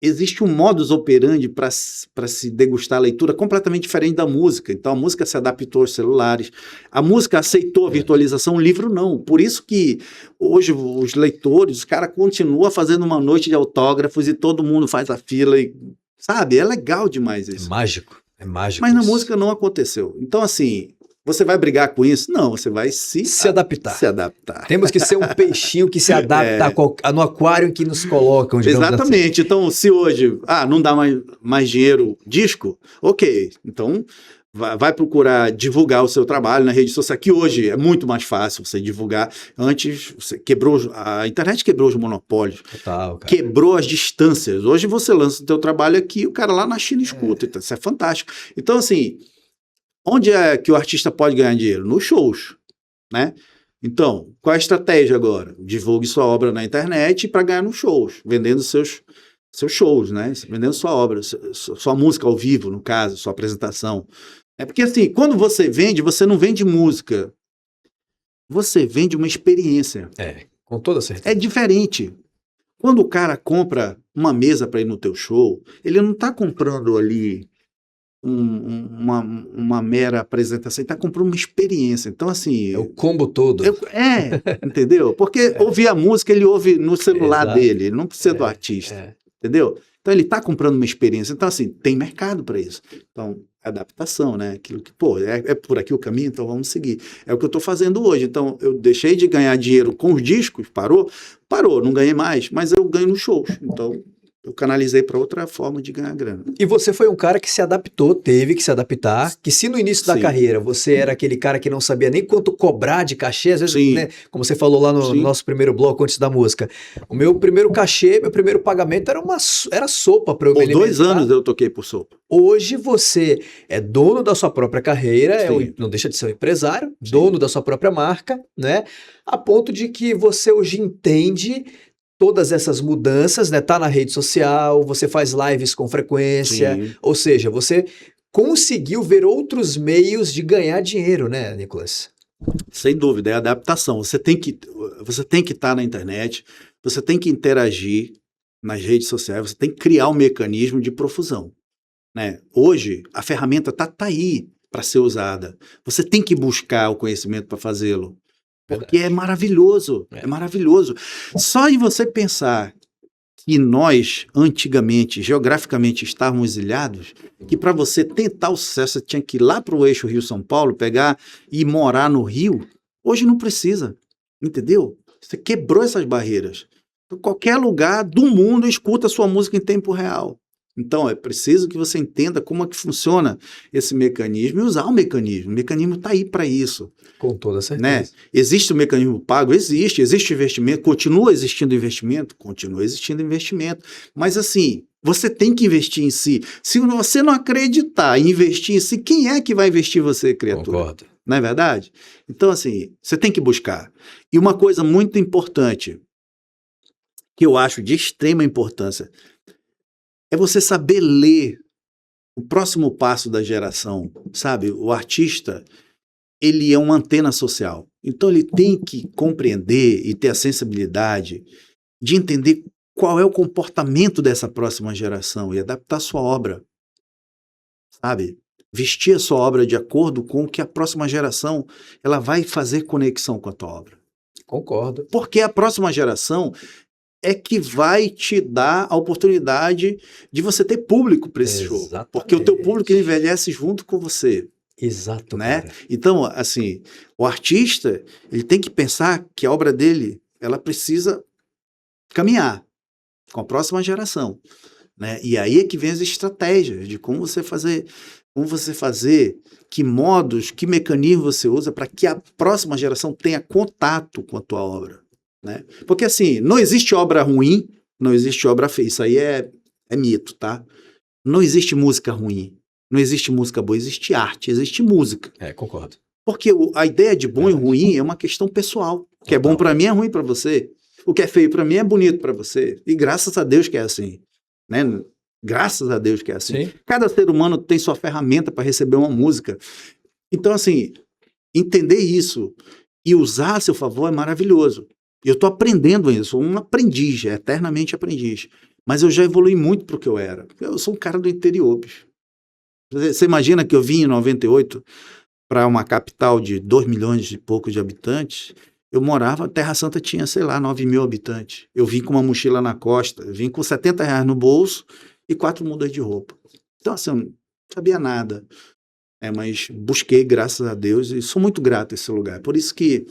Existe um modus operandi para se degustar a leitura completamente diferente da música. Então, a música se adaptou aos celulares, a música aceitou a virtualização, o livro não. Por isso que hoje os leitores, os caras continuam fazendo uma noite de autógrafos e todo mundo faz a fila, e, sabe? É legal demais isso. É mágico. É mágico. Mas na música não aconteceu. Então, assim, você vai brigar com isso? Não, você vai se adaptar. Se adaptar. Temos que ser um peixinho que se adapta no aquário em que nos colocam. Exatamente. Assim. Então, se hoje não dá mais dinheiro disco, ok. Então, vai procurar divulgar o seu trabalho na rede social, que hoje é muito mais fácil você divulgar. Antes, a internet quebrou os monopólios, quebrou as distâncias. Hoje você lança o seu trabalho aqui, o cara lá na China escuta. Então, isso é fantástico. Então, assim, onde é que o artista pode ganhar dinheiro? Nos shows, né? Então, qual é a estratégia agora? Divulgue sua obra na internet para ganhar nos shows, vendendo seus shows, né? Vendendo sua obra, sua música ao vivo, no caso, sua apresentação. É porque, assim, quando você vende, você não vende música. Você vende uma experiência. Com toda certeza. É diferente. Quando o cara compra uma mesa para ir no teu show, ele não está comprando ali uma mera apresentação, ele está comprando uma experiência. Então, assim... É o combo todo. Entendeu? Porque ouvir a música, ele ouve no celular dele, ele não precisa do artista. Entendeu? Então, ele está comprando uma experiência. Então, assim, tem mercado para isso. Então, adaptação, né? Aquilo que, é por aqui o caminho, então vamos seguir. É o que eu estou fazendo hoje. Então, eu deixei de ganhar dinheiro com os discos, parou, não ganhei mais, mas eu ganho nos shows. Então, eu canalizei para outra forma de ganhar grana. E você foi um cara que se adaptou, teve que se adaptar, que se no início da carreira você era aquele cara que não sabia nem quanto cobrar de cachê, às vezes, né, como você falou lá no nosso primeiro bloco antes da música, o meu primeiro cachê, meu primeiro pagamento era sopa para eu me alimentar. 2 anos eu toquei por sopa. Hoje você é dono da sua própria carreira, não deixa de ser um empresário, dono da sua própria marca, né? A ponto de que você hoje entende todas essas mudanças, né? Tá na rede social, você faz lives com frequência, ou seja, você conseguiu ver outros meios de ganhar dinheiro, né, Nicolas? Sem dúvida, é adaptação. Você tem que estar na internet, você tem que interagir nas redes sociais, você tem que criar um mecanismo de profusão, né? Hoje, a ferramenta tá aí para ser usada. Você tem que buscar o conhecimento para fazê-lo. Porque é maravilhoso, é maravilhoso. Só de você pensar que nós, antigamente, geograficamente, estávamos ilhados, que para você tentar o sucesso, você tinha que ir lá para o eixo Rio-São Paulo, pegar e morar no Rio. Hoje não precisa, entendeu? Você quebrou essas barreiras. Então, qualquer lugar do mundo escuta a sua música em tempo real. Então, é preciso que você entenda como é que funciona esse mecanismo e usar o mecanismo. O mecanismo está aí para isso. Com toda certeza. Né? Existe o mecanismo pago? Existe investimento. Continua existindo investimento? Continua existindo investimento. Mas, assim, você tem que investir em si. Se você não acreditar em investir em si, quem é que vai investir em você, criatura? Concordo. Não é verdade? Então, assim, você tem que buscar. E uma coisa muito importante, que eu acho de extrema importância, é você saber ler o próximo passo da geração, sabe? O artista, ele é uma antena social. Então, ele tem que compreender e ter a sensibilidade de entender qual é o comportamento dessa próxima geração e adaptar a sua obra, sabe? Vestir a sua obra de acordo com o que a próxima geração ela vai fazer conexão com a tua obra. Concordo. Porque a próxima geração é que vai te dar a oportunidade de você ter público para esse show. Exatamente. Porque o teu público envelhece junto com você, Exato, né? cara. Então, assim, o artista, ele tem que pensar que a obra dele, ela precisa caminhar com a próxima geração, né? E aí é que vem as estratégias de como você fazer, que modos, que mecanismo você usa para que a próxima geração tenha contato com a tua obra, né? Porque assim, não existe obra ruim, não existe obra feia, isso aí é mito, tá? Não existe música ruim, não existe música boa, existe arte, existe música. Concordo. Porque a ideia de bom e ruim é uma questão pessoal. O que é bom para mim é ruim para você. O que é feio para mim é bonito para você. E graças a Deus que é assim, né? Graças a Deus que é assim. Sim. Cada ser humano tem sua ferramenta para receber uma música. Então, assim, entender isso e usar a seu favor é maravilhoso. Eu estou aprendendo isso, sou um aprendiz, eternamente aprendiz. Mas eu já evolui muito para o que eu era. Eu sou um cara do interior, bicho. Você imagina que eu vim em 98 para uma capital de 2 milhões e pouco de habitantes. Eu morava, Terra Santa tinha, sei lá, 9 mil habitantes. Eu vim com uma mochila na costa, eu vim com R$70 no bolso e 4 mudas de roupa. Então, assim, eu não sabia nada. Mas busquei, graças a Deus, e sou muito grato a esse lugar. Por isso que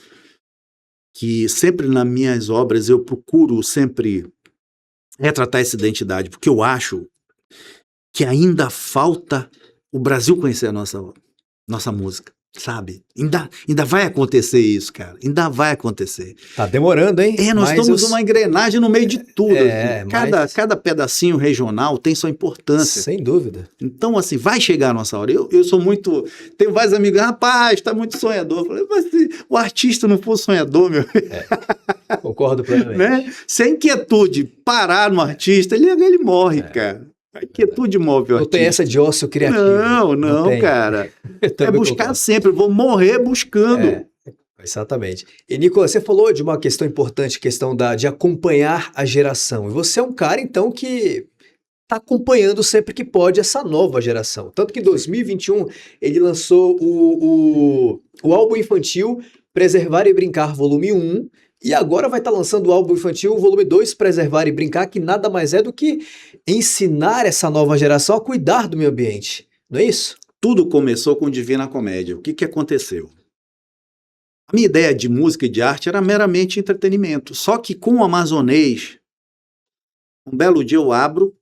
sempre nas minhas obras eu procuro sempre retratar essa identidade, porque eu acho que ainda falta o Brasil conhecer a nossa música, sabe? Ainda vai acontecer isso, cara. Ainda vai acontecer. Tá demorando, hein? Nós somos uma engrenagem no meio de tudo. Cada pedacinho regional tem sua importância. Sem dúvida. Então, assim, vai chegar a nossa hora. Eu sou muito... Tenho vários amigos, rapaz, tá muito sonhador. Eu falei, mas se o artista não for sonhador, meu... Concordo plenamente. Né? Se a inquietude parar no artista, ele morre, cara. A inquietude move o artista. Não tem essa de ócio criativo. Não, cara. É buscar sempre. Eu vou morrer buscando. Exatamente. E, Nicolas, você falou de uma questão importante, questão de acompanhar a geração. E você é um cara, então, que está acompanhando sempre que pode essa nova geração. Tanto que em 2021 ele lançou o álbum infantil Preservar e Brincar Volume 1, e agora vai estar lançando o álbum infantil Volume 2, Preservar e Brincar, que nada mais é do que ensinar essa nova geração a cuidar do meio ambiente. Não é isso? Tudo começou com Divina Comédia. O que aconteceu? A minha ideia de música e de arte era meramente entretenimento. Só que com o amazonês, um belo dia eu abro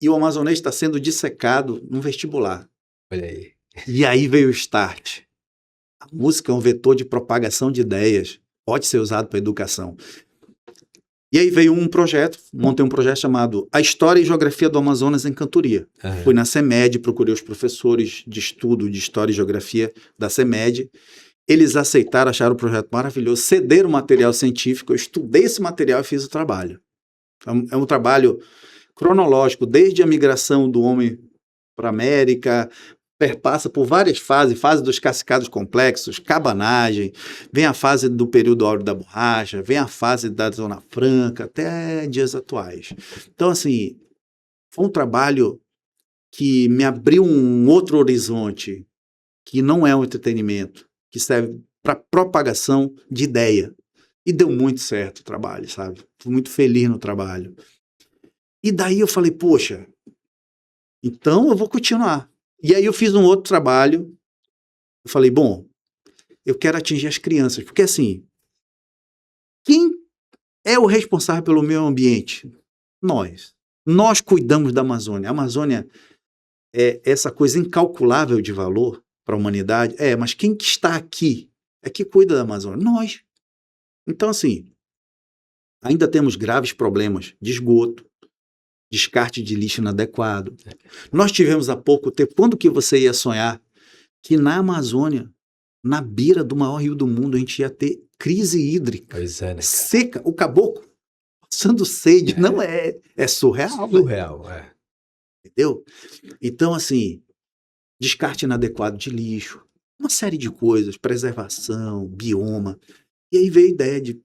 e o amazonês está sendo dissecado num vestibular. Olha aí. E aí veio o start. A música é um vetor de propagação de ideias. Pode ser usado para educação. E aí veio montei um projeto chamado A História e Geografia do Amazonas em Cantoria. Fui na CEMED, procurei os professores de estudo de História e Geografia da CEMED. Eles aceitaram, acharam o projeto maravilhoso, cederam o material científico, eu estudei esse material e fiz o trabalho. É um trabalho cronológico, desde a migração do homem para a América, perpassa por várias fases, fase dos cacicados complexos, cabanagem, vem a fase do período áureo da borracha, vem a fase da Zona Franca, até dias atuais. Então, assim, foi um trabalho que me abriu um outro horizonte, que não é um entretenimento, que serve para propagação de ideia. E deu muito certo o trabalho, sabe? Fui muito feliz no trabalho. E daí eu falei, poxa, então eu vou continuar. E aí eu fiz um outro trabalho, eu falei, bom, eu quero atingir as crianças, porque assim, quem é o responsável pelo meio ambiente? Nós. Nós cuidamos da Amazônia. A Amazônia é essa coisa incalculável de valor para a humanidade. Mas quem que está aqui é que cuida da Amazônia? Nós. Então assim, ainda temos graves problemas de esgoto, descarte de lixo inadequado. Nós tivemos há pouco tempo, quando que você ia sonhar que na Amazônia, na beira do maior rio do mundo, a gente ia ter crise hídrica, Pois é, né, cara? seca, o caboclo passando sede, não é surreal. Surreal, Entendeu? Então, assim, descarte inadequado de lixo, uma série de coisas, preservação, bioma. E aí veio a ideia de,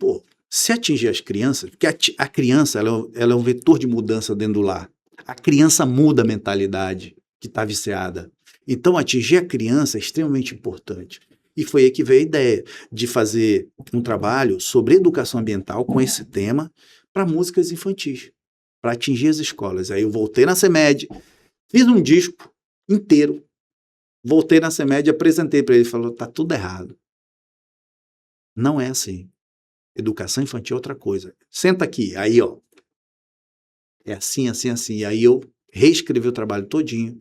se atingir as crianças, porque a criança ela é um vetor de mudança dentro do lar. A criança muda a mentalidade que está viciada. Então, atingir a criança é extremamente importante. E foi aí que veio a ideia de fazer um trabalho sobre educação ambiental com esse tema, para músicas infantis, para atingir as escolas. Aí eu voltei na CEMED, fiz um disco inteiro, voltei na CEMED, apresentei para ele, falou, tá tudo errado. Não é assim. Educação infantil é outra coisa. Senta aqui, aí ó, é assim, assim, assim. E aí eu reescrevi o trabalho todinho,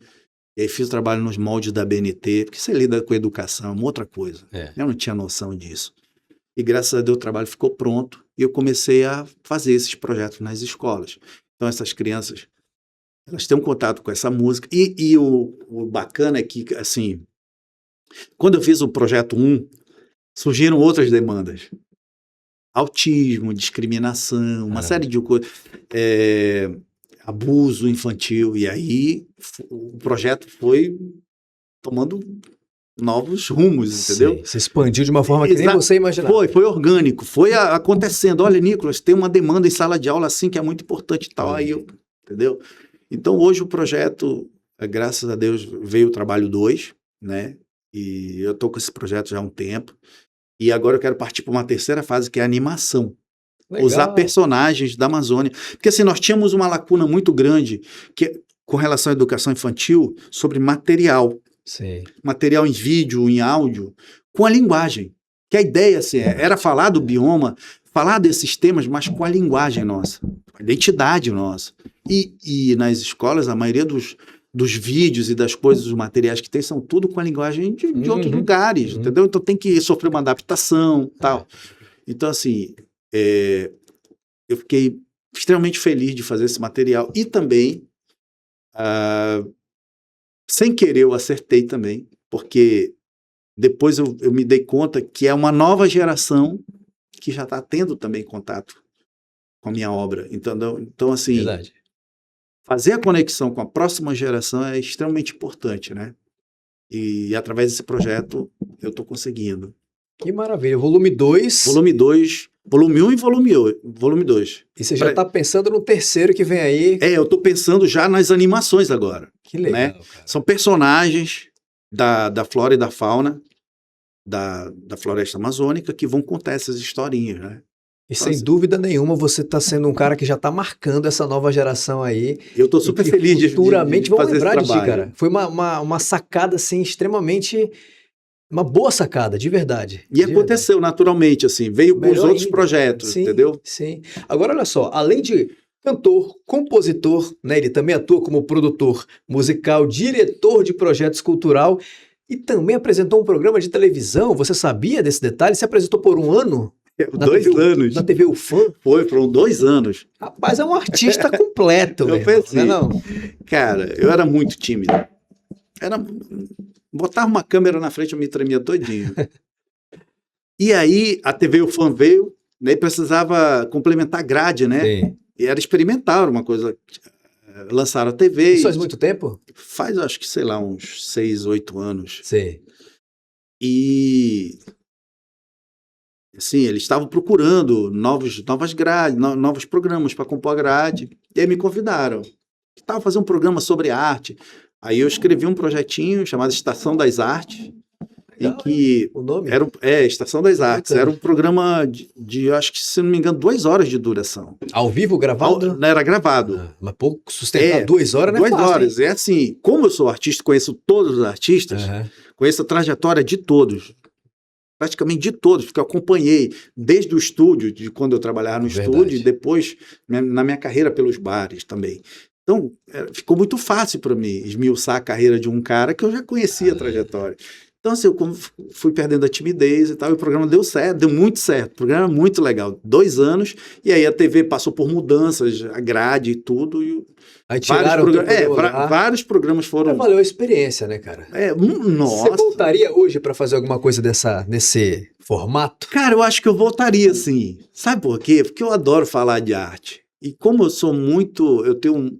e aí fiz o trabalho nos moldes da BNT, porque você lida com educação, é uma outra coisa. Eu não tinha noção disso. E graças a Deus o trabalho ficou pronto, e eu comecei a fazer esses projetos nas escolas. Então essas crianças, elas têm um contato com essa música, e o bacana é que, assim, quando eu fiz o projeto 1, surgiram outras demandas. Autismo, discriminação, uma série de coisas, abuso infantil, e aí o projeto foi tomando novos rumos, entendeu? Sim, se expandiu de uma forma que nem você imaginava. Foi orgânico, foi acontecendo. Olha, Nicolas, tem uma demanda em sala de aula assim que é muito importante e tal, aí eu, entendeu? Então hoje o projeto, graças a Deus, veio o trabalho 2, né? E eu tô com esse projeto já há um tempo. E agora eu quero partir para uma terceira fase, que é a animação. Legal. Usar personagens da Amazônia. Porque assim, nós tínhamos uma lacuna muito grande com relação à educação infantil sobre material. Sim. Material em vídeo, em áudio, com a linguagem. Que a ideia assim, era falar do bioma, falar desses temas, mas com a linguagem nossa, com a identidade nossa. E nas escolas, a maioria dos vídeos e das coisas, dos materiais que tem, são tudo com a linguagem de outros lugares, entendeu? Então tem que sofrer uma adaptação, tal. Então, assim, eu fiquei extremamente feliz de fazer esse material. E também, sem querer, eu acertei também, porque depois eu me dei conta que é uma nova geração que já está tendo também contato com a minha obra. Então assim... Verdade. Fazer a conexão com a próxima geração é extremamente importante, né? E através desse projeto eu estou conseguindo. Que maravilha. Volume 2. Volume 2, volume 1 e volume 2. E você já está pensando no terceiro que vem aí? Eu estou pensando já nas animações agora. Que legal, né? São personagens da flora e da fauna da floresta amazônica que vão contar essas historinhas, né? E sem dúvida nenhuma você está sendo um cara que já está marcando essa nova geração aí. Eu estou super feliz de futuramente vamos lembrar esse de ti, cara. Foi uma sacada assim extremamente, uma boa sacada, de verdade. E aconteceu naturalmente, assim, veio com os outros projetos, sim, entendeu? Sim. Agora olha só, além de cantor, compositor, né, ele também atua como produtor musical, diretor de projetos cultural e também apresentou um programa de televisão. Você sabia desse detalhe? Se apresentou por um ano? 2 anos. Na TV UFAM? Foram 2 anos. Rapaz, é um artista completo, eu pensei, não? Cara, eu era muito tímido. Botava uma câmera na frente, eu me tremia todinho. E aí, a TV UFAM veio, né, e precisava complementar a grade, né? Sim. E era experimental, uma coisa... Lançaram a TV. Isso faz muito tempo? Faz, acho que, sei lá, uns 6, 8 anos. Sim. E... Assim, eles estavam procurando novas grades, novos programas para compor a grade. E aí me convidaram. Estava fazendo um programa sobre arte. Aí eu escrevi um projetinho chamado Estação das Artes. Em que o nome? Era Estação das Artes. Era um programa de, acho que, se não me engano, 2 horas de duração. Ao vivo, gravado? Era gravado. Mas pouco sustentar 2 horas, né? 2 horas. É assim, como eu sou artista, conheço todos os artistas, conheço a trajetória de todos. Praticamente de todos, porque eu acompanhei desde o estúdio, de quando eu trabalhava no estúdio, e depois na minha carreira pelos bares também. Então, ficou muito fácil para mim esmiuçar a carreira de um cara que eu já conhecia a trajetória. Então, assim, eu fui perdendo a timidez e tal, e o programa deu certo, deu muito certo. O programa era muito legal. 2 anos, e aí a TV passou por mudanças, a grade e tudo. E aí tiraram vários programas foram... Mas valeu a experiência, né, cara? Nossa. Você voltaria hoje para fazer alguma coisa nesse formato? Cara, eu acho que eu voltaria, sim. Sabe por quê? Porque eu adoro falar de arte. E como eu sou muito... Eu tenho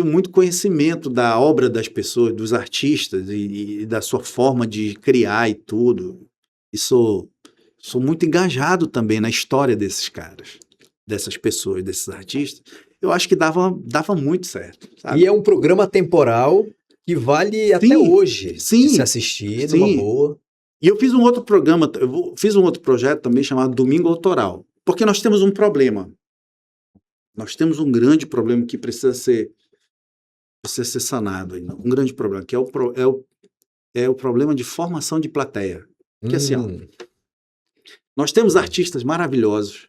muito conhecimento da obra das pessoas, dos artistas e da sua forma de criar e tudo. E sou muito engajado também na história desses caras, dessas pessoas, desses artistas. Eu acho que dava muito certo, sabe? E é um programa temporal que vale até hoje de se assistir, numa boa. E eu fiz um outro programa, fiz um outro projeto também chamado Domingo Autoral. Porque nós temos um problema. Nós temos um grande problema que precisa ser sanado ainda. Um grande problema, que é o problema de formação de plateia. Que assim, ó, nós temos artistas maravilhosos,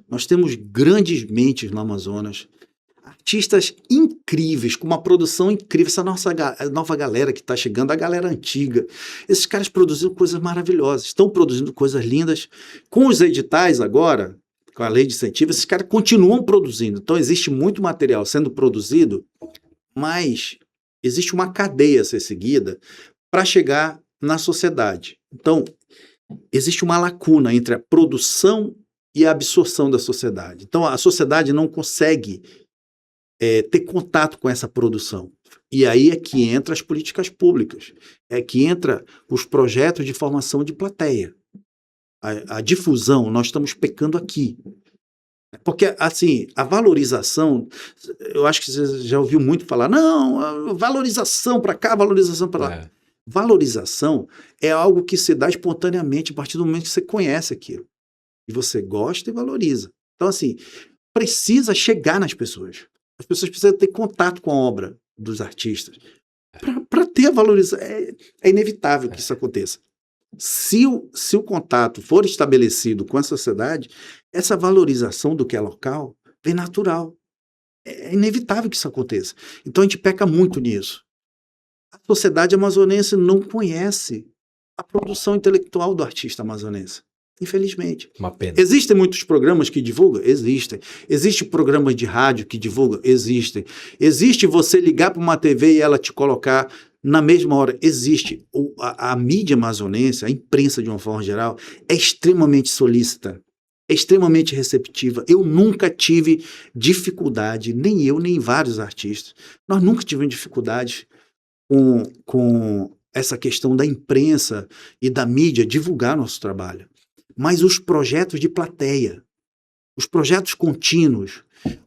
nós temos grandes mentes no Amazonas, artistas incríveis, com uma produção incrível, essa nova galera que está chegando, a galera antiga, esses caras produzindo coisas maravilhosas, estão produzindo coisas lindas, com os editais agora, com a lei de incentivo, esses caras continuam produzindo, então existe muito material sendo produzido, mas existe uma cadeia a ser seguida para chegar na sociedade. Então, existe uma lacuna entre a produção e a absorção da sociedade. Então, a sociedade não consegue ter contato com essa produção. E aí é que entra as políticas públicas, é que entra os projetos de formação de plateia. A difusão, nós estamos pecando aqui. Porque, assim, a valorização, eu acho que você já ouviu muito falar, não, valorização para cá, valorização para lá. Valorização é algo que se dá espontaneamente a partir do momento que você conhece aquilo. E você gosta e valoriza. Então, assim, precisa chegar nas pessoas. As pessoas precisam ter contato com a obra dos artistas. Para ter a valorização, é inevitável que isso aconteça. Se o contato for estabelecido com a sociedade, essa valorização do que é local vem natural. É inevitável que isso aconteça. Então a gente peca muito nisso. A sociedade amazonense não conhece a produção intelectual do artista amazonense. Infelizmente. Uma pena. Existem muitos programas que divulgam? Existem. Existem programas de rádio que divulgam? Existem. Existe você ligar para uma TV e ela te colocar na mesma hora? Existe. A mídia amazonense, a imprensa de uma forma geral, é extremamente solícita, é extremamente receptiva. Eu nunca tive dificuldade, nem eu, nem vários artistas. Nós nunca tivemos dificuldade com essa questão da imprensa e da mídia divulgar nosso trabalho. Mas os projetos de plateia, os projetos contínuos,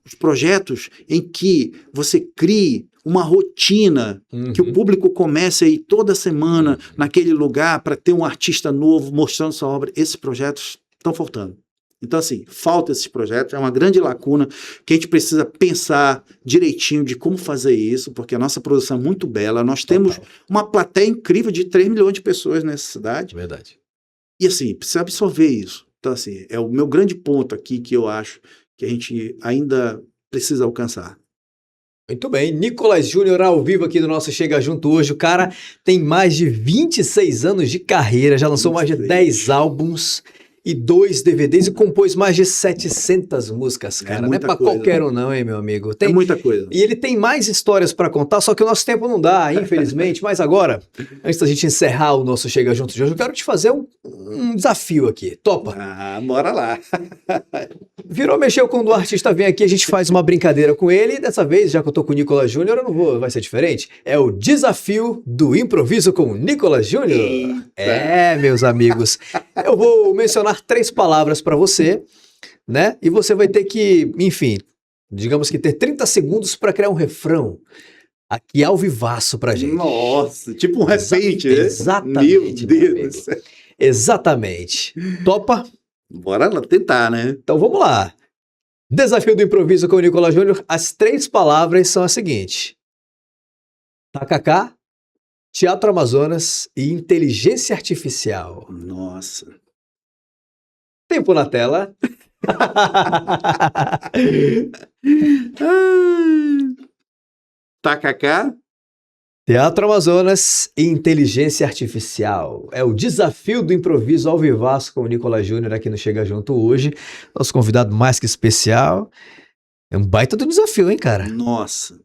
os projetos em que você crie uma rotina, que o público comece a ir toda semana naquele lugar para ter um artista novo mostrando sua obra, esses projetos estão faltando. Então, assim, falta esses projetos, é uma grande lacuna que a gente precisa pensar direitinho de como fazer isso, porque a nossa produção é muito bela, nós temos uma plateia incrível de 3 milhões de pessoas nessa cidade. Verdade. E assim, precisa absorver isso. Então, assim, é o meu grande ponto aqui que eu acho que a gente ainda precisa alcançar. Muito bem, Nicolas Júnior ao vivo aqui do nosso Chega Junto hoje. O cara tem mais de 26 anos de carreira, já lançou mais de 10 álbuns e 2 DVDs e compôs mais de 700 músicas, cara. Não é pra qualquer um não, hein, meu amigo? É muita coisa. E ele tem mais histórias pra contar, só que o nosso tempo não dá, infelizmente. Mas agora, antes da gente encerrar o nosso Chega Junto de hoje, eu quero te fazer um desafio aqui. Topa? Ah, bora lá. Virou, mexeu quando o artista vem aqui, a gente faz uma brincadeira com ele. E dessa vez, já que eu tô com o Nicolas Júnior, eu não vou, vai ser diferente. É o desafio do improviso com o Nicolas Júnior. É, meus amigos. Eu vou mencionar 3 palavras para você, né? E você vai ter que, enfim, digamos que ter 30 segundos para criar um refrão aqui ao vivaço pra gente. Nossa, tipo um repente, né? Exatamente. Meu Deus do céu. Exatamente. Topa? Bora lá tentar, né? Então vamos lá. Desafio do improviso com o Nicolas Júnior. As 3 palavras são as seguintes: tacacá, Teatro Amazonas e inteligência artificial. Nossa. Tempo na tela. Tacacá. Teatro Amazonas e inteligência artificial. É o desafio do improviso ao vivaço com o Nicolas Júnior aqui no Chega Junto hoje. Nosso convidado mais que especial. É um baita do desafio, hein, cara? Nossa.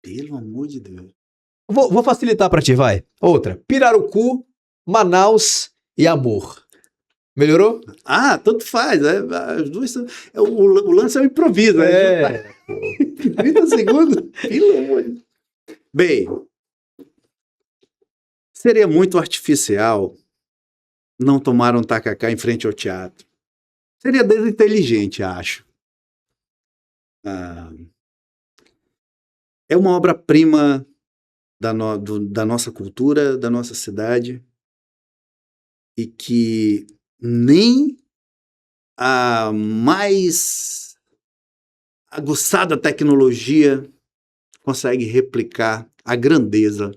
Pelo amor de Deus. Vou facilitar pra ti, vai. Outra. Pirarucu, Manaus e amor. Melhorou? Ah, tanto faz. As duas são, o lance é o improviso. É. 30 segundos. Pelo amor de Deus. Bem, seria muito artificial não tomar um tacacá em frente ao teatro. Seria desinteligente, acho. É uma obra-prima da nossa cultura, da nossa cidade, e que nem a mais aguçada tecnologia consegue replicar a grandeza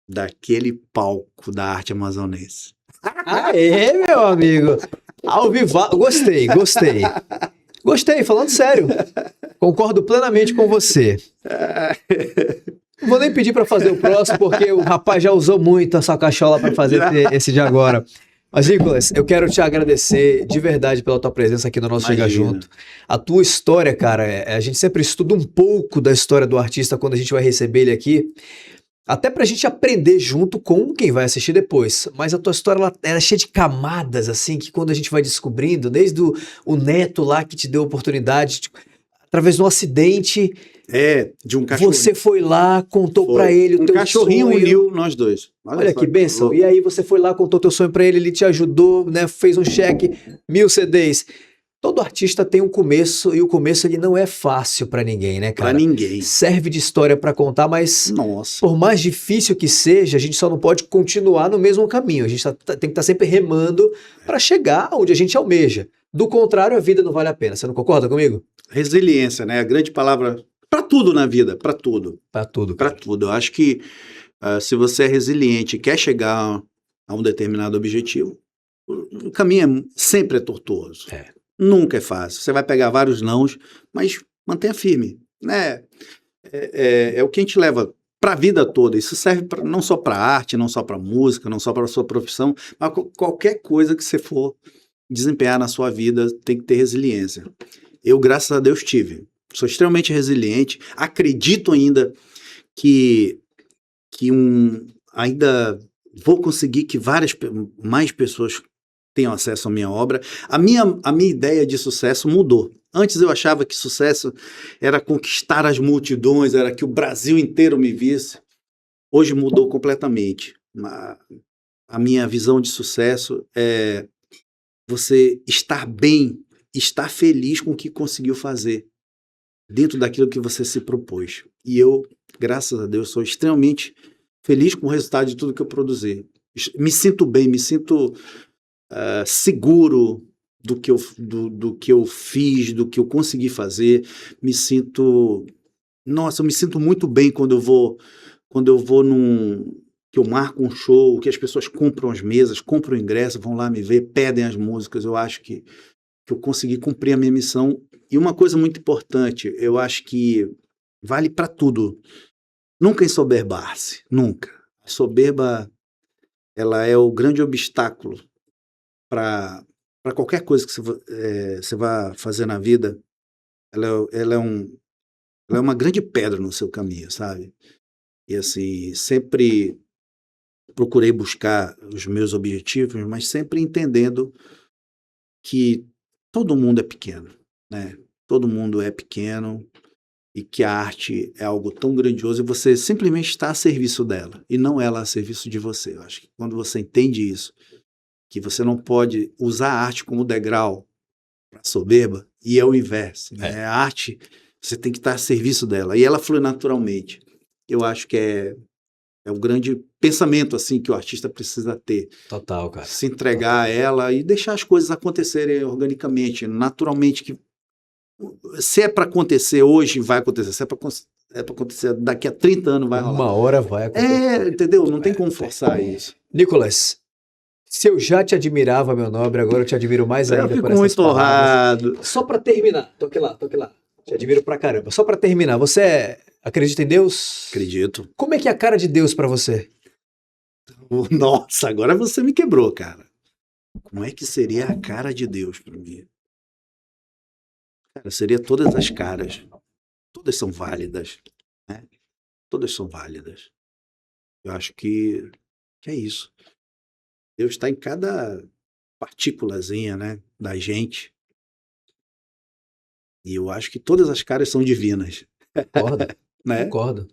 daquele palco da arte amazonense. Aê, meu amigo! Ao vivo, gostei. Gostei, falando sério. Concordo plenamente com você. Não vou nem pedir para fazer o próximo, porque o rapaz já usou muito essa cachola para fazer esse de agora. Mas, Nicolas, eu quero te agradecer de verdade pela tua presença aqui no nosso Chega Junto. A tua história, cara, a gente sempre estuda um pouco da história do artista quando a gente vai receber ele aqui, até pra gente aprender junto com quem vai assistir depois. Mas a tua história, ela é cheia de camadas, assim, que quando a gente vai descobrindo, desde o neto lá que te deu a oportunidade, através de um acidente... de um cachorrinho. Você foi lá, contou pra ele o teu sonho. Um cachorrinho uniu nós dois. Olha que bênção. E aí você foi lá, contou teu sonho pra ele, ele te ajudou, né? Fez um cheque, 1000 CDs. Todo artista tem um começo, e o começo ele não é fácil pra ninguém, né, cara? Pra ninguém. Serve de história pra contar, mas Nossa. Por mais difícil que seja, a gente só não pode continuar no mesmo caminho. A gente tem que estar sempre remando pra chegar onde a gente almeja. Do contrário, a vida não vale a pena. Você não concorda comigo? Resiliência, né? A grande palavra para tudo na vida, para tudo. Para tudo. Para tudo. Eu acho que se você é resiliente e quer chegar a um determinado objetivo, o caminho sempre é tortuoso. Nunca é fácil. Você vai pegar vários nãos, mas mantenha firme, né? É o que a gente leva para a vida toda. Isso serve não só para arte, não só para música, não só para a sua profissão, mas qualquer coisa que você for desempenhar na sua vida tem que ter resiliência. Eu, graças a Deus, tive. Sou extremamente resiliente. Acredito ainda que ainda vou conseguir que mais pessoas tenham acesso à minha obra. A minha ideia de sucesso mudou. Antes eu achava que sucesso era conquistar as multidões, era que o Brasil inteiro me visse. Hoje mudou completamente. A minha visão de sucesso é você estar bem, estar feliz com o que conseguiu fazer dentro daquilo que você se propôs. E eu, graças a Deus, sou extremamente feliz com o resultado de tudo que eu produzi. Me sinto bem, me sinto seguro do que eu fiz, do que eu consegui fazer. Eu me sinto muito bem quando eu vou que eu marco um show, que as pessoas compram as mesas, compram o ingresso, vão lá me ver, pedem as músicas. Eu acho que eu consegui cumprir a minha missão. E uma coisa muito importante, eu acho que vale para tudo. Nunca ensoberbar-se, nunca. A soberba, ela é o grande obstáculo para qualquer coisa que você vá fazer na vida. Ela é uma grande pedra no seu caminho, sabe? E assim, sempre procurei buscar os meus objetivos, mas sempre entendendo que todo mundo é pequeno, né? Todo mundo é pequeno e que a arte é algo tão grandioso e você simplesmente está a serviço dela e não ela a serviço de você. Eu acho que quando você entende isso, que você não pode usar a arte como degrau para soberba, e é o inverso, né? A arte, você tem que estar a serviço dela e ela flui naturalmente. Eu acho que é um grande pensamento assim que o artista precisa ter. Total, cara. Se entregar a ela e deixar as coisas acontecerem organicamente, naturalmente. Que se é para acontecer hoje, vai acontecer. Se é para acontecer daqui a 30 anos, vai rolar. Uma hora vai acontecer. Entendeu? Não tem como forçar isso. Nicolas, se eu já te admirava, meu nobre, agora eu te admiro mais ainda. Eu fico muito honrado. Só para terminar, toque lá. Te admiro pra caramba. Só para terminar, você acredita em Deus? Acredito. Como é que é a cara de Deus para você? Nossa, agora você me quebrou, cara. Como é que seria a cara de Deus para mim? Cara, seria todas as caras. Todas são válidas, né? Todas são válidas. Eu acho que é isso. Deus está em cada partículazinha, né, da gente. E eu acho que todas as caras são divinas. Concordo. Né? Concordo.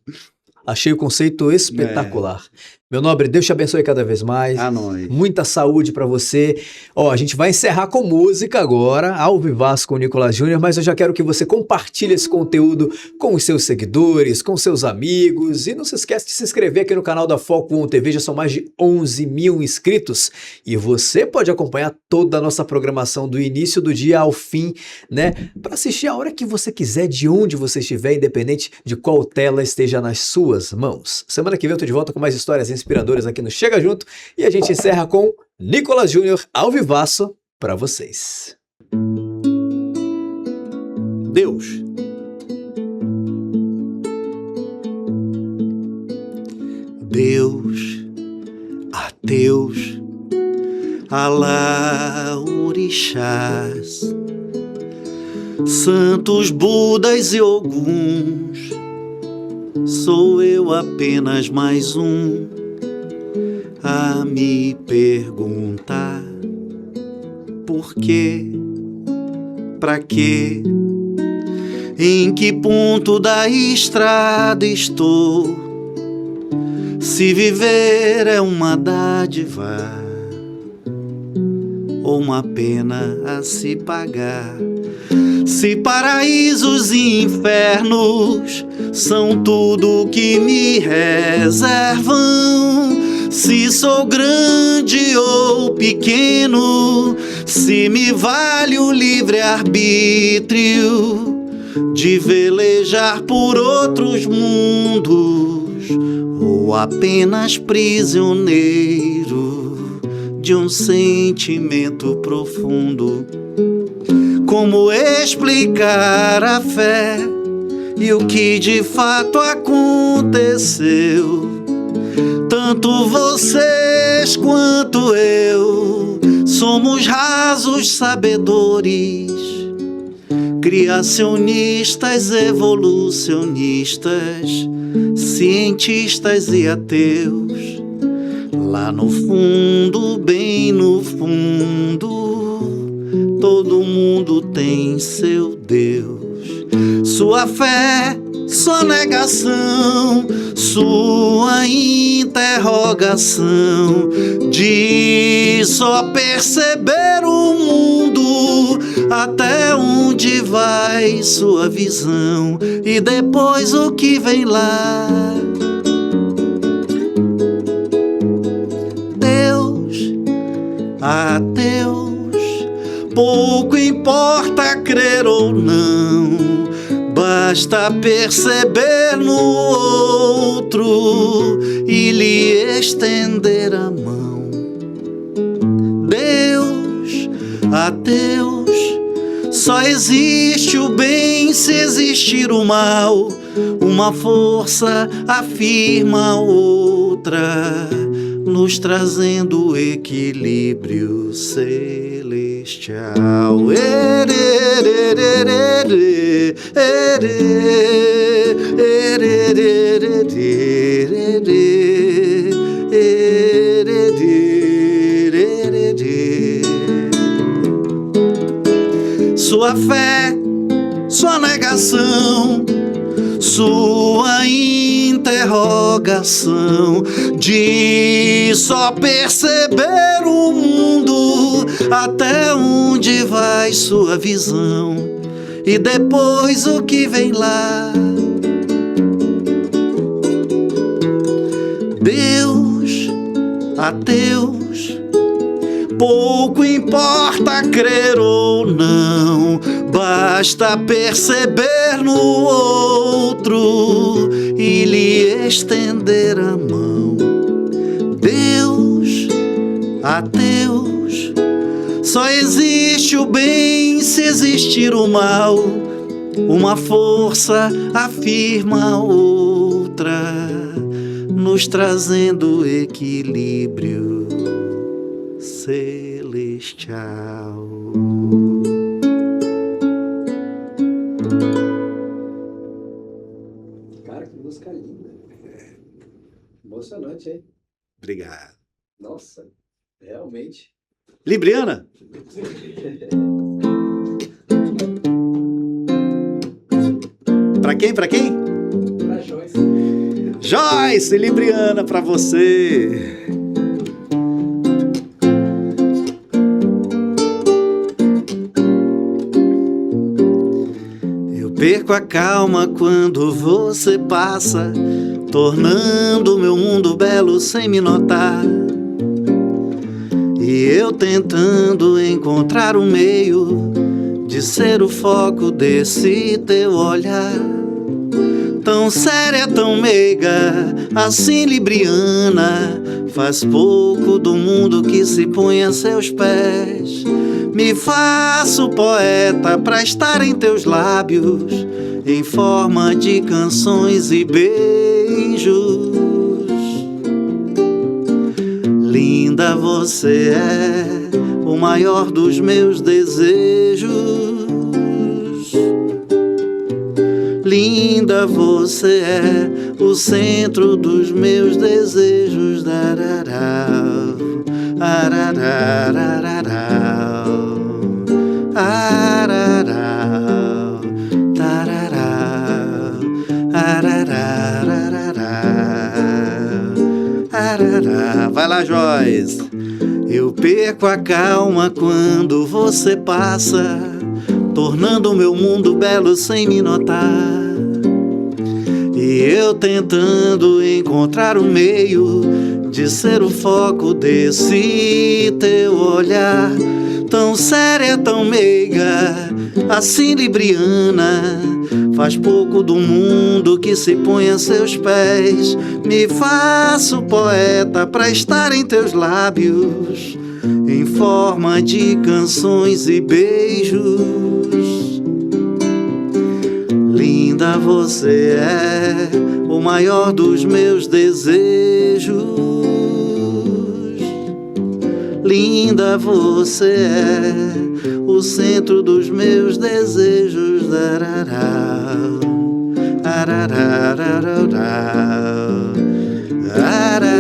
Achei o conceito espetacular. Meu nobre, Deus te abençoe cada vez mais. A nós. Muita saúde pra você. Ó, a gente vai encerrar com música agora, ao vivaço com o Nicolas Júnior, mas eu já quero que você compartilhe esse conteúdo com os seus seguidores, com seus amigos, e não se esquece de se inscrever aqui no canal da Foco 1 TV, já são mais de 11 mil inscritos, e você pode acompanhar toda a nossa programação do início do dia ao fim, né, para assistir a hora que você quiser, de onde você estiver, independente de qual tela esteja nas suas mãos. Semana que vem eu tô de volta com mais histórias inspiradoras aqui no Chega Junto, e a gente encerra com Nicolas Júnior ao vivaço para vocês. Deus. Deus, ateus, Alá, orixás, santos Budas e Oguns, sou eu apenas mais um a me perguntar por quê, pra quê, em que ponto da estrada estou, se viver é uma dádiva ou uma pena a se pagar, se paraísos e infernos são tudo que me reservam, se sou grande ou pequeno, se me vale o livre-arbítrio de velejar por outros mundos, ou apenas prisioneiro de um sentimento profundo. Como explicar a fé e o que de fato aconteceu? Tanto vocês quanto eu somos rasos sabedores, criacionistas, evolucionistas, cientistas e ateus. Lá no fundo, bem no fundo, todo mundo tem seu Deus. Sua fé, sua negação, sua interrogação de só perceber o mundo, até onde vai sua visão e depois o que vem lá. Deus, ateus, pouco importa crer ou não, basta perceber no outro e lhe estender a mão. Deus, ateus, só existe o bem se existir o mal. Uma força afirma a outra, nos trazendo equilíbrio celestial. Sua fé, sua negação, sua interrogação de só perceber o mundo, até onde vai sua visão e depois o que vem lá. Deus, ateus, pouco importa crer ou não, basta perceber no outro e lhe estender a mão. Deus, ateus, só existe o bem se existir o mal. Uma força afirma a outra, nos trazendo equilíbrio celestial. Cara, que música linda. Emocionante, hein? Obrigado. Nossa, realmente. Libriana? Pra quem? Pra quem? Pra Joyce. Joyce Libriana pra você. Eu perco a calma quando você passa, tornando meu mundo belo sem me notar. E eu tentando encontrar um meio de ser o foco desse teu olhar. Tão séria, tão meiga, assim libriana, faz pouco do mundo que se põe a seus pés. Me faço poeta pra estar em teus lábios, em forma de canções e beijos. Linda você é, o maior dos meus desejos. Linda você é, o centro dos meus desejos. Dararau, ararararararau, ararau, tararau, ararararararau, ararau. Vai lá, Joyce. Eu perco a calma quando você passa, tornando meu mundo belo sem me notar. E eu tentando encontrar o meio de ser o foco desse teu olhar. Tão séria, tão meiga, assim libriana, faz pouco do mundo que se põe a seus pés. Me faço poeta pra estar em teus lábios, em forma de canções e beijos. Linda você é, o maior dos meus desejos. Linda você é, o centro dos meus desejos. Dararau, arararararau, arararau.